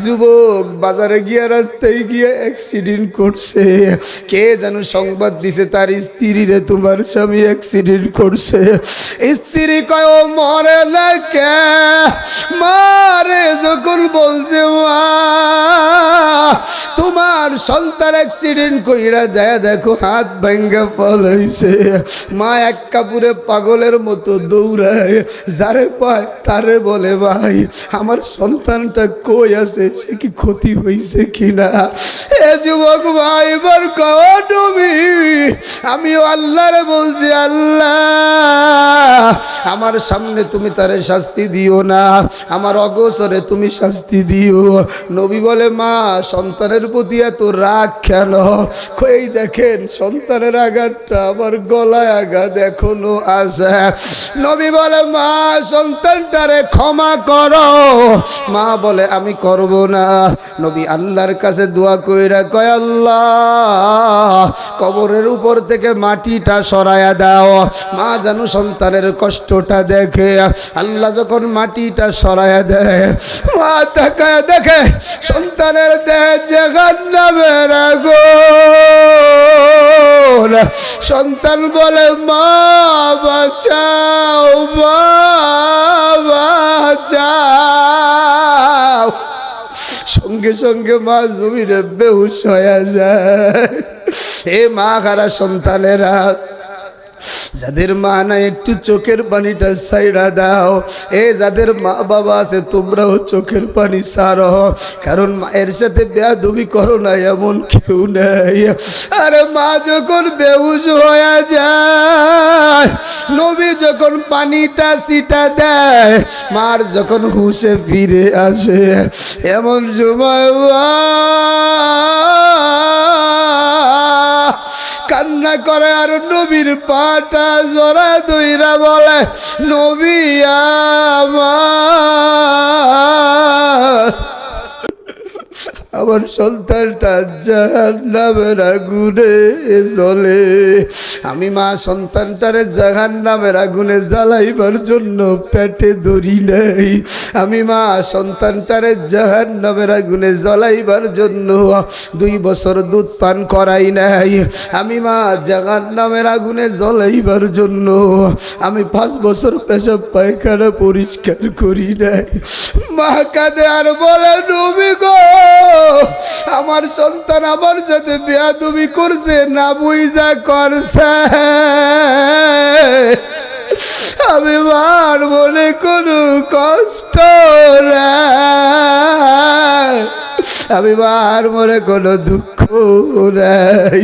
যুবক বাজারে গিয়ে রাস্তায় গিয়ে অ্যাক্সিডেন্ট করছে। কে যেন সংবাদ দিছে তার স্ত্রীরে, তোমার স্বামী অ্যাক্সিডেন্ট করছে। স্ত্রী কয়, ও মরে না কে? মারে যখন বলছে, মা তোমার সন্তান অ্যাক্সিডেন্ট কইরা যায় দেখো হাত ভাঙ্গা পলাইছে, মা এক কাপুরে পাগলের মতো দৌড়ায়, যারে পায় তারে বলে, ভাই আমার সন্তানটা কই আছে, সে কি ক্ষতি হয়েছে কিনা? এ যুবক ভাই এবার কবি, আমিও আল্লাহরে বলছি, আল্লাহ আমার সামনে তুমি তারে শাস্তি দিও না, আমার অগোচরে তুমি শাস্তি দিও। নবী বলে, মা সন্তানের প্রতি এত রাগ কেন? এই দেখেন সন্তানের আঘাতটা আমার গলায় আঘাত এখনো আছে। নবী বলে, মা সন্তানটারে ক্ষমা করো। মা বলে, আমি করব না। নবী আল্লাহর কাছে দোয়া কইরা কয়, আল্লাহ কবরের উপর থেকে মাটিটা সরায়া দাও, মা যেন সন্তানের কষ্টটা দেখে। আল্লাহ যখন মাটিটা সরায়া দেয়, মা তাকায় দেখে সন্তানের দেহে জাহান্নামের আগুন। সন্তান বলে মা বাঁচাও, মা বাঁচাও। সঙ্গে সঙ্গে মা জমিনে বেহুশ হয়ে যায়। এ মা হারা সন্তানেরা, যাদের মা নাই একটু চোখের পানিটা ছাইড়া দাও। এ যাদের মা বাবা আছে তোমরাও চোখের পানি ছাড়ো, কারণ মায়ের সাথে বেয়াদবি করো না এমন কেউ নেই। আরে মা যখন বেহুশ হয়ে যায়, নবী যখন পানিটা ছিটা দেয়, মার যখন হুঁশে ফিরে আসে, এমন সময় কান্না করে আর নবীর পাটা জড়া দইরা বলে নবী আমার সন্তানটা জাহান্নামের আগুনে জ্বলে। আমি মা সন্তানটারে জাহান্নামের আগুনে জ্বালাইবার জন্য পেটে ধরি নাই। আমি মা সন্তানটারে জাহান্নামের আগুনে জ্বালাইবার জন্য 2 বছর দুধ পান করাই নাই। আমি মা জাহান্নামের আগুনে জ্বলাইবার জন্য আমি 5 বছর পেশাব পায়খানা পরিষ্কার করি নাই। মা কাঁদে আর বলে নবী গো, আমার সন্তান আমার সাথে বেয়াদবি করছে, না বুঝা করছে। আমি মার মনে কোনো কষ্ট নাই, আমি মার মনে কোনো দুঃখ নাই।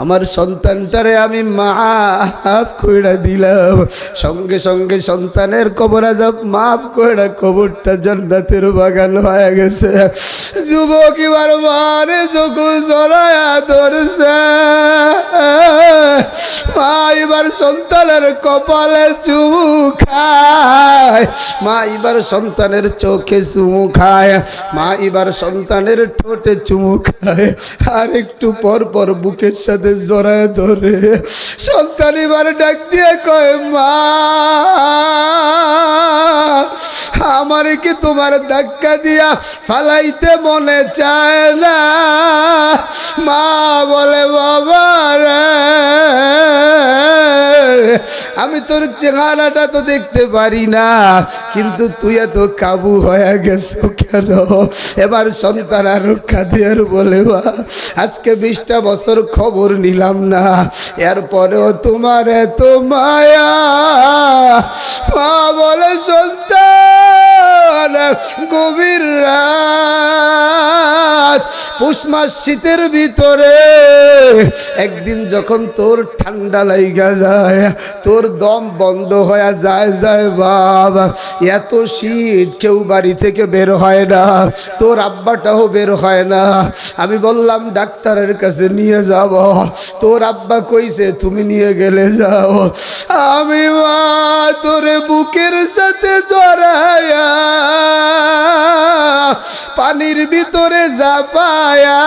আমার সন্তানটারে আমি মাফ কইরা দিলাম। সঙ্গে সঙ্গে সন্তানের কবর আযাব মাফ কইরা কবরটা জান্নাতের বাগান হয়ে গেছে। যুবক এবার মারে যখন জড়ায়া ধরছে, মা এবার সন্তানের কপালে চুমু খায়, মা এবার সন্তানের চোখে চুমু খায়, মা এবার সন্তানের ঠোঁটে চুমু খায়, আর একটু পর পর বুকের সাথে জড়ায় ধরে। সন্তান এবার ডাক দিয়ে কয় মা আমার কি তোমার ধাক্কা দিয়া ফালাইতে মনে চায় না? মা বলে বাবা রে, আমি তোর চেহারাটা তো দেখতে পারি না, কিন্তু তুই এত কাবু হয়ে গেছো কেন? এবার সন্তান আর কাঁদিয়ার বলে মা আজকে 20টা বছর খবর নিলাম না, এরপরেও তোমার এত মায়া। মা বলে সন্তান গভীর রাত পৌষ মাস শীতের ভিতরে একদিন যখন তোর ঠান্ডা লাইগা যায়, তোর দম বন্ধ হয়ে যায় বাবা, এত শীত কেউ বাড়ি থেকে বের হয় না, তোর আব্বাটাও বের হয় না। আমি বললাম ডাক্তারের কাছে নিয়ে যাব, তোর আব্বা কইছে তুমি নিয়ে গেলে যাও। আমি মা তোরে বুকের সাথে জড়ায়া পানির ভিতরে জাপায়া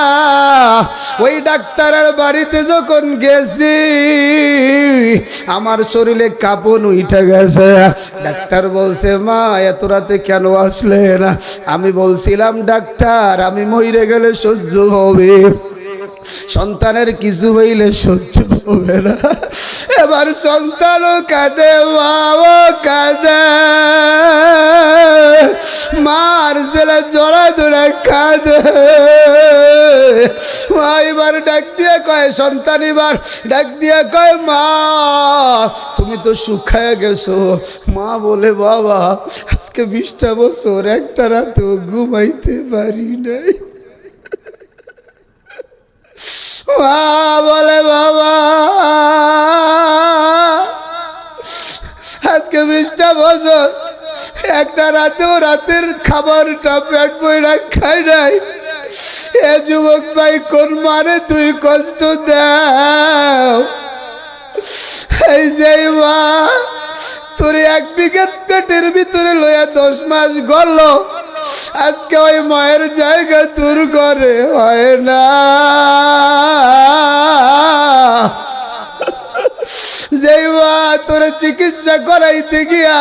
ওই ডাক্তারের বাড়িতে যখন গেছি আমার শরীরে কাঁপন উঠে গেছে। ডাক্তার বলছে মা এত রাতে কেন আসলেন? আমি বলছিলাম ডাক্তার আমি মরে গেলে সহ্য হবে, সন্তানের কিছু হইলে সহ্য হবে না। এবার সন্তানও কাঁদে মাও কাঁদে, মার জেলা জড়া ধরে কাঁদে। মা এবার ডাক দিয়ে কয়, সন্তান এবার ডাক দিয়ে কয় মা তুমি তো শুকায় গেছো। মা বলে বাবা আজকে 20টা বছর একটা রাতেও ঘুমাইতে পারি নাই। মা বলে বাবা আজকে 20টা বছর একটা রাতেও রাতের খাবারটা পেট বইরা খাই নাই। এ যুবক ভাই কোন মানে তুই কষ্ট দাও? এই যে মা তোর 1 বিঘা পেটের ভিতরে লইয়া 10 মাস গেল, আজকে ওই মায়ের জায়গা তোর ঘরে হয় না। যেই মা তোর চিকিৎসা করাইতে গিয়া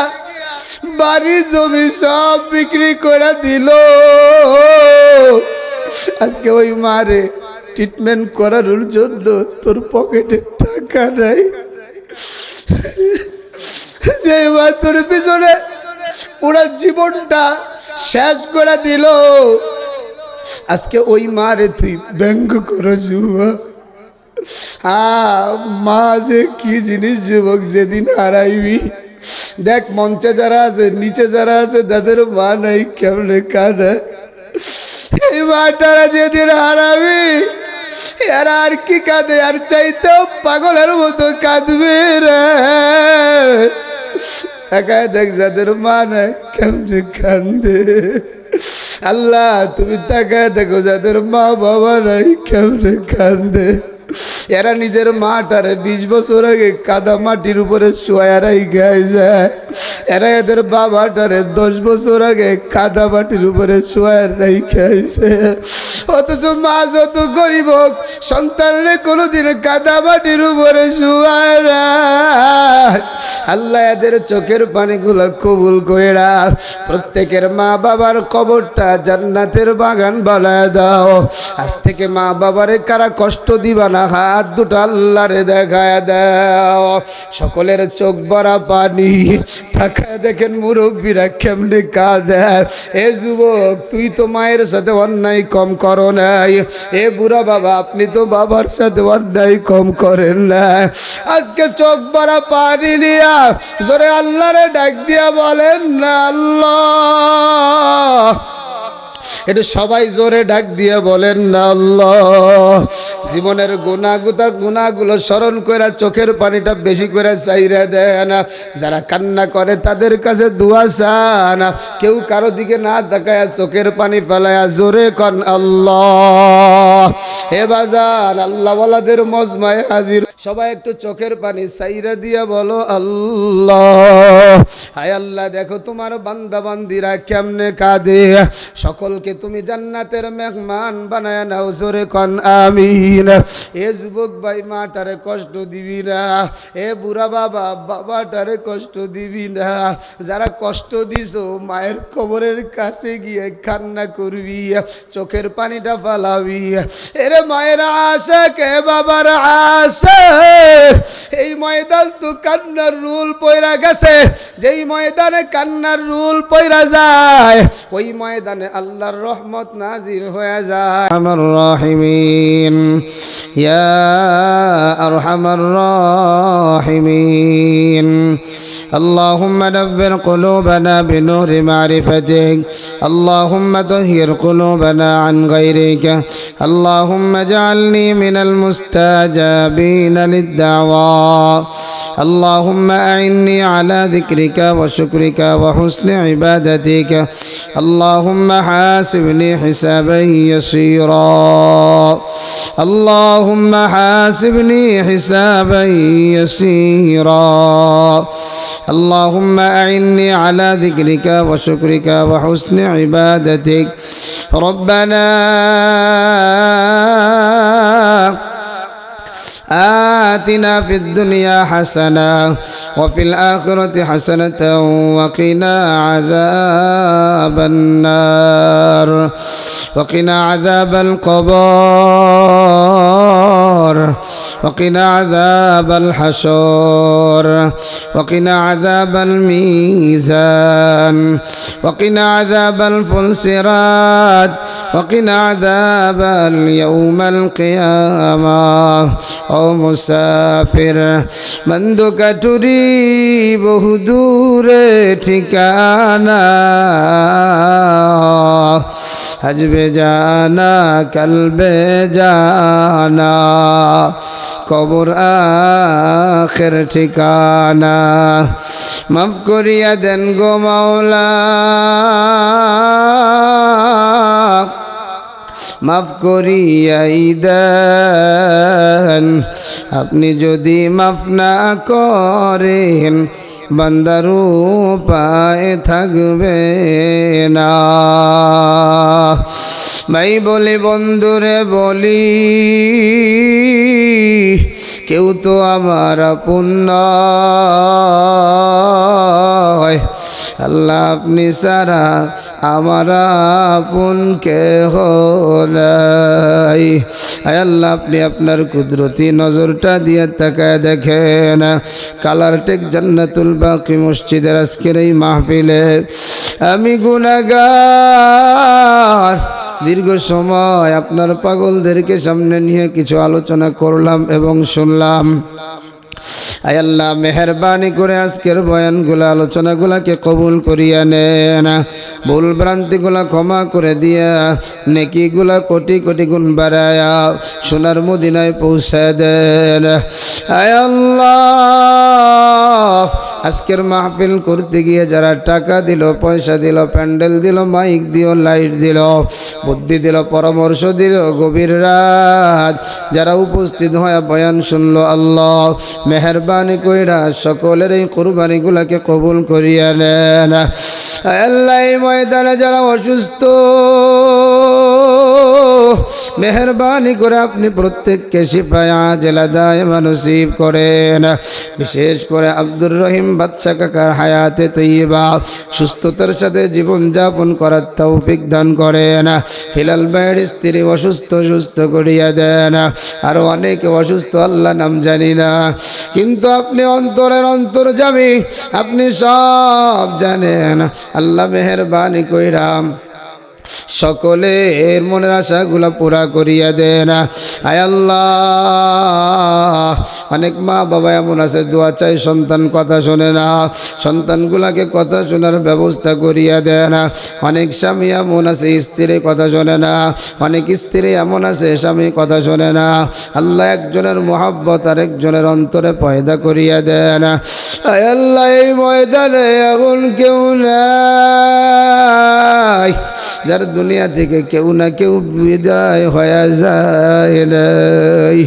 বাড়ি জমি সব বিক্রি করে দিল, আজকে ওই মারে ট্রিটমেন্ট করানোর জন্য তোর পকেটে টাকা নাই, যে মা তোর পিছনে পুরো জীবনটা শেষ করে দিল, আজকে ওই মারে তুই ব্যঙ্গ করো যুবক। মা যে কি জিনিস যুবক, যেদিন হারাইবি দেখ মঞ্চে যারা আছে নিচে যারা আছে তাদের মা নাই কেমনে কাঁদে। এই মাটারা যেদিন হারাবি এরা আর কি কাঁদে, আর চাইতেও পাগলের মতো কাঁদবে রে। একাই দেখ যাদের মা নাই কেমনে কান্দে। আল্লাহ তুমি তাকায় দেখো যাদের মা বাবা নাই কেমনে কান্দে। এরা নিজের মাটারে 20 বছর আগে কাদা মাটির উপরে শোয়ারাই গায়ে যায়, এরা এদের বাবাটারে 10 বছর আগে কাদা মাটির উপরে শোয়ারাই খাইছে। অথচ মা যত গরিব হোক সন্তানরে কোনোদিন কাদা মাটির উপরে শোয়ায় না। আল্লাহ এদের চোখের পানিগুলো কবুল কইরা প্রত্যেকের মা বাবার কবরটা জান্নাতের বাগান বানায় দাও। আজ থেকে মা বাবারে কারা কষ্ট দিবা না, হাত দুটো আল্লাহরে দেখায় দাও। সকলের চোখ ভরা পানি, তাকায় দেখেন মুরব্বীরা কেমনে কাঁদে। এ যুবক তুই তো মায়ের সাথে অন্যায় কম করো নাই, এ বুড়া বাবা আপনি তো বাবার সাথে অন্যায় কম করেন না। আজকে চোখ ভরা পানি নিয়া জোরে আল্লাহরে ডাক দিয়া বলেন না আল্লাহ। এটা সবাই জোরে ডাক দিয়ে বলেন না আল্লাহ। জীবনের গুনাহগুলো স্মরণ করে চোখের পানিটা বেশি করে চাইরা দেন। যারা কান্না করে তাদের কাছে দোয়া চান, কেউ কারো দিকে না তাকায় চোখের পানি ফেলায় জোরে কন আল্লাহ। হে বাজান আল্লাহ ওয়ালাদের মজমায় হাজির, সবাই একটু চোখের পানি চাইরা দিয়ে বলো আল্লাহ। হায় আল্লাহ দেখো তোমার বান্দা বান্দিরা কেমনে কাঁদে, সকলকে তুমি জান্নাতের মেহমান বানায় নাও জোরে কন আমিন। এ যুবক ভাই মাটারে কষ্ট দিবি না, এ বুড়া বাবা বাবাটারে কষ্ট দিবি না। যারা কষ্ট দিছো মায়ের কবরের কাছে গিয়ে কান্না করবি, চোখের পানিটা ফালাবি। এরে মায়ের আশা কে বাবার আশা, এই ময়দান তো কান্নার রুল পয়রা গেছে। যেই ময়দানে কান্নার রুল পয়রা যায় ওই ময়দানে আল্লাহর রহমত নাজিল হয়ে যায়। আমার রাহিমিন ইয়া আরহামার রাহিমিন। اللهم نور قلوبنا بنور معرفتك، اللهم طهر قلوبنا عن غيرك، اللهم اجعلني من المستجابين للدعوات، اللهم أعني على ذكرك وشكرك وحسن عبادتك، اللهم حاسبني حسابا يسيرا، اللهم حاسبني حسابا يسيرا، اللهم أعني على ذكرك وشكرك وحسن عبادتك. ربنا آتنا في الدنيا حسنة وفي الآخرة حسنة وقنا عذاب النار وقنا عذاب القبر وقنا عذاب الحشر وقنا عذاب الميزان وقنا عذاب الفلسرات وقنا عذاب اليوم القيامة. ও মুসাফির বন্ধুকা টুরি বহু দূরে ঠিকানা, হজবে জানা কলবে জানা কবর আখির ঠিকানা। মাফ করিয়া দেন গো মাওলা, মাফ করিয়াই দেন। আপনি যদি মাফ না করেন বান্দার উপায় থাকবে না। ভাই বলি বন্ধুরে বলি, কেউ তো আমার আপন নয়, আল্লাহ আপনি ছাড়া আমার আপন কেহ নাই। আয় আল্লাহ আপনি আপনার কুদরতি নজরটা দিয়ে তাকায় দেখেন কালারটেক জান্নাতুল বাকি মসজিদের আজকের এই মাহফিলে আমি গুনাহগার দীর্ঘ সময় আপনার পাগলদেরকে সামনে নিয়ে কিছু আলোচনা করলাম এবং শুনলাম। আয় আল্লাহ মেহেরবানি করে আজকের বয়ানগুলো আলোচনাগুলোকে কবুল করিয়া নেন, ভুল ভ্রান্তিগুলো ক্ষমা করে দিয়া নেকিগুলা কোটি কোটি গুণ বাড়ায়া সোনার মদিনায় পৌঁছায় দেন। আয় আল্লাহ আজকের মাহফিল করতে গিয়ে যারা টাকা দিল, পয়সা দিল, প্যান্ডেল দিল, মাইক দিল, লাইট দিল, বুদ্ধি দিল, পরামর্শ দিল, গভীর রাত যারা উপস্থিত হয়ে বয়ান শুনলো, আল্লাহ মেহেরবানি কইরা সকলের এই কুরবানিগুলোকে কবুল করিয়া নেন। আল্লাহ এই ময়দানে যারা অসুস্থ মেহেরবানি করে আপনি প্রত্যেককে শিফায়ে আজেলা দায়েমা নসিব করেন। বিশেষ করে আব্দুর রহিম বাদশা কাকার হায়াতে তৈয়বা সুস্থতার সাথে জীবন যাপন করার তৌফিক দান করেন। হিলাল ভাইয়ের স্ত্রী অসুস্থ সুস্থ করিয়া দেন। আরো অনেকে অসুস্থ আল্লাহ নাম জানি না, কিন্তু আপনি অন্তরের অন্তর্যামী, আপনি সব জানেন। আল্লাহ মেহেরবানি কইরাম সকলের মনের আশাগুলা পুরা করিয়া দেন। আয় আল্লাহ অনেক মা বাবা এমন আছে দোয়া চাই, সন্তান কথা শোনে না, সন্তানগুলাকে কথা শোনার ব্যবস্থা করিয়া দেন। অনেক স্বামী এমন আছে স্ত্রী কথা শোনে না, অনেক স্ত্রী এমন আছে স্বামী কথা শোনে না। আল্লাহ একজনের মোহাব্বত আর একজনের অন্তরে পয়দা করিয়া দেন। আয় আল্লাহ এই ময়দানে এমন কেউ নাই যার দুনিয়া থেকে কেউ না কেউ বিদায় হয়ে যায় নাই।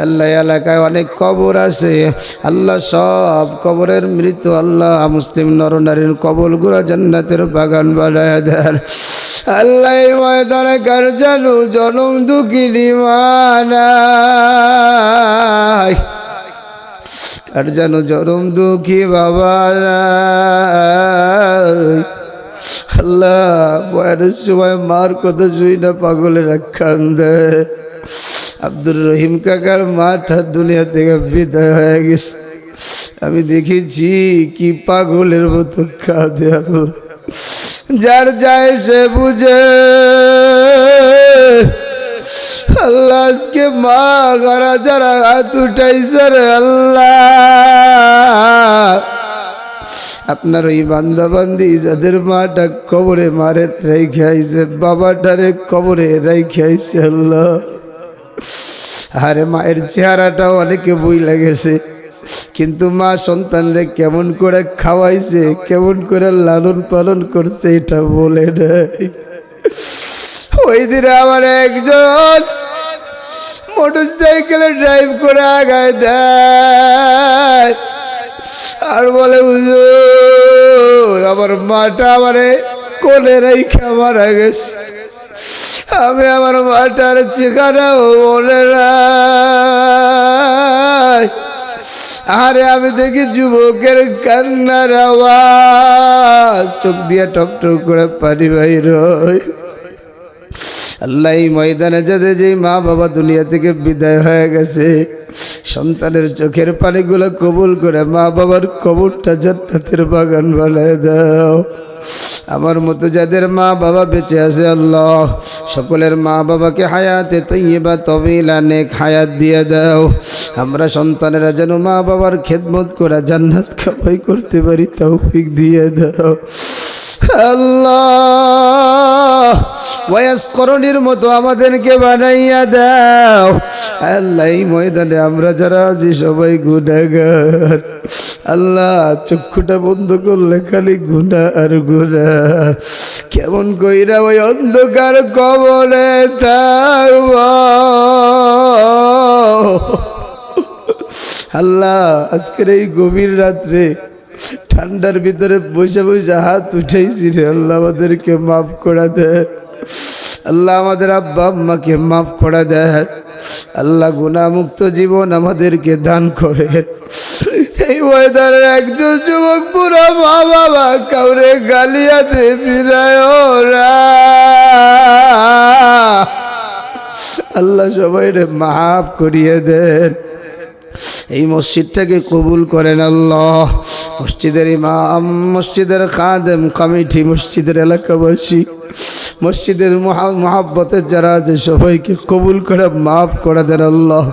আল্লাহ এলাকায় অনেক কবর আছে, আল্লাহ সব কবরের মৃত্যু আল্লাহ মুসলিম নরনারীর কবরগুলো জান্নাতের বাগান বানায় দেন। আল্লাহ এই ময়দানে কার জানু জনম দুঃখিনী মানাই, কার জানু জনম দুঃখী বাবা আল্লাহ বয়ানের সময় মার কথা শুই না পাগলের আখ্যান দেয়। আব্দুর রহিম কাকার মাঠা দুনিয়া থেকে বিদায় হয়ে গেছে, আমি দেখেছি কি পাগলের মতো কাঁদে। আল্লাহ যার যায় সে বুঝে। আল্লাহ আজকে মা ঘরা যারা হাত উঠাইছে রে আল্লাহ, আপনার ওই বান্দাবান্দি যাদের মাটা কবরে মারে রেখে আইছে, বাবাটারে কবরে রেখে আইছে আল্লাহ। আরে মায়ের চেহারাটাও অনেকে বই লাগেছে, কিন্তু মা সন্তানরে কেমন করে খাওয়াইছে, কেমন করে লালন পালন করছে এটা বলে নাই। ওই দিনে আমার একজন মোটর সাইকেলে ড্রাইভ করে আগায় দেয় আর বলে হুজুর আমার মাটা আমারে কোলে রেখে মারা গেছে, আমি আমার মাটার ঠিকানাও বলে নাই। আরে আমি দেখি যুবকের কান্নার আওয়াজ, চোখ দিয়ে টপটপ করে পানি বাইর হয়। আল্লাহ এই ময়দানে যাদের যেই মা বাবা দুনিয়া থেকে বিদায় হয়ে গেছে, সন্তানের চোখের পানিগুলো কবুল করে মা বাবার কবরটা জান্নাতের বাগান বানায় দাও। আমার মতো যাদের মা বাবা বেঁচে আছে আল্লাহ সকলের মা বাবাকে হায়াতে তৈয়বা তবিলা নেক হায়াত দিয়ে দাও। আমরা সন্তানেরা যেন মা বাবার খেদমত করে জান্নাত কামাই করতে পারি তৌফিক দিয়ে দাও আল্লাহ। ওয়াস করণীর মতো আমাদেরকে বানাইয়া দাও আল্লাহ। এই ময়দানে আমরা যারা আছি সবাই গুনাহগার আল্লাহ, চক্ষুটা বন্ধ করলে খালি গুনাহ আর গুনাহ। কেমন কইরা ওই অন্ধকার কবরে থাকব আল্লাহ। আজকের এই গভীর রাত্রে ঠান্ডার ভিতরে বসে বসে হাত উঠেছি রে আল্লাহ, আমাদেরকে মাফ করে দেন আল্লাহ, আমাদের আব্বা আম্মাকে মাফ করে দেন আল্লাহ, গুনাহমুক্ত জীবন আমাদেরকে দান করেন। এই ওয়েদারের একজন যুবক পুরা মা বাবা কাউরে গালিয়াতে ফিরায় ওরা আল্লাহ সবাইরে মাফ করিয়ে দেন। এই মসজিদটাকে কবুল করেন আল্লাহ। মসজিদের ইমাম, মসজিদের খাদেম, কমিটি, মসজিদের এলাকাবাসী, মসজিদের মহাব্বতের যারা আছে সবাইকে কবুল করে মাফ করে দেন আল্লাহ।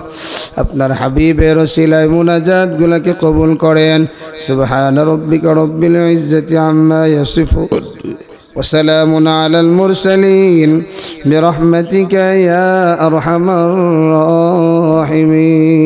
আপনার হাবিবের ওসিলায় মুনাজাত গুলাকে কবুল করেন। সুবহান রাব্বিকা রব্বিল ইজ্জাতি আম্মা ইয়াসিফুন ওয়া সালামুন আলাল মুরসালিন বিরহমাতিকা ইয়া আরহামার রাহিমিন।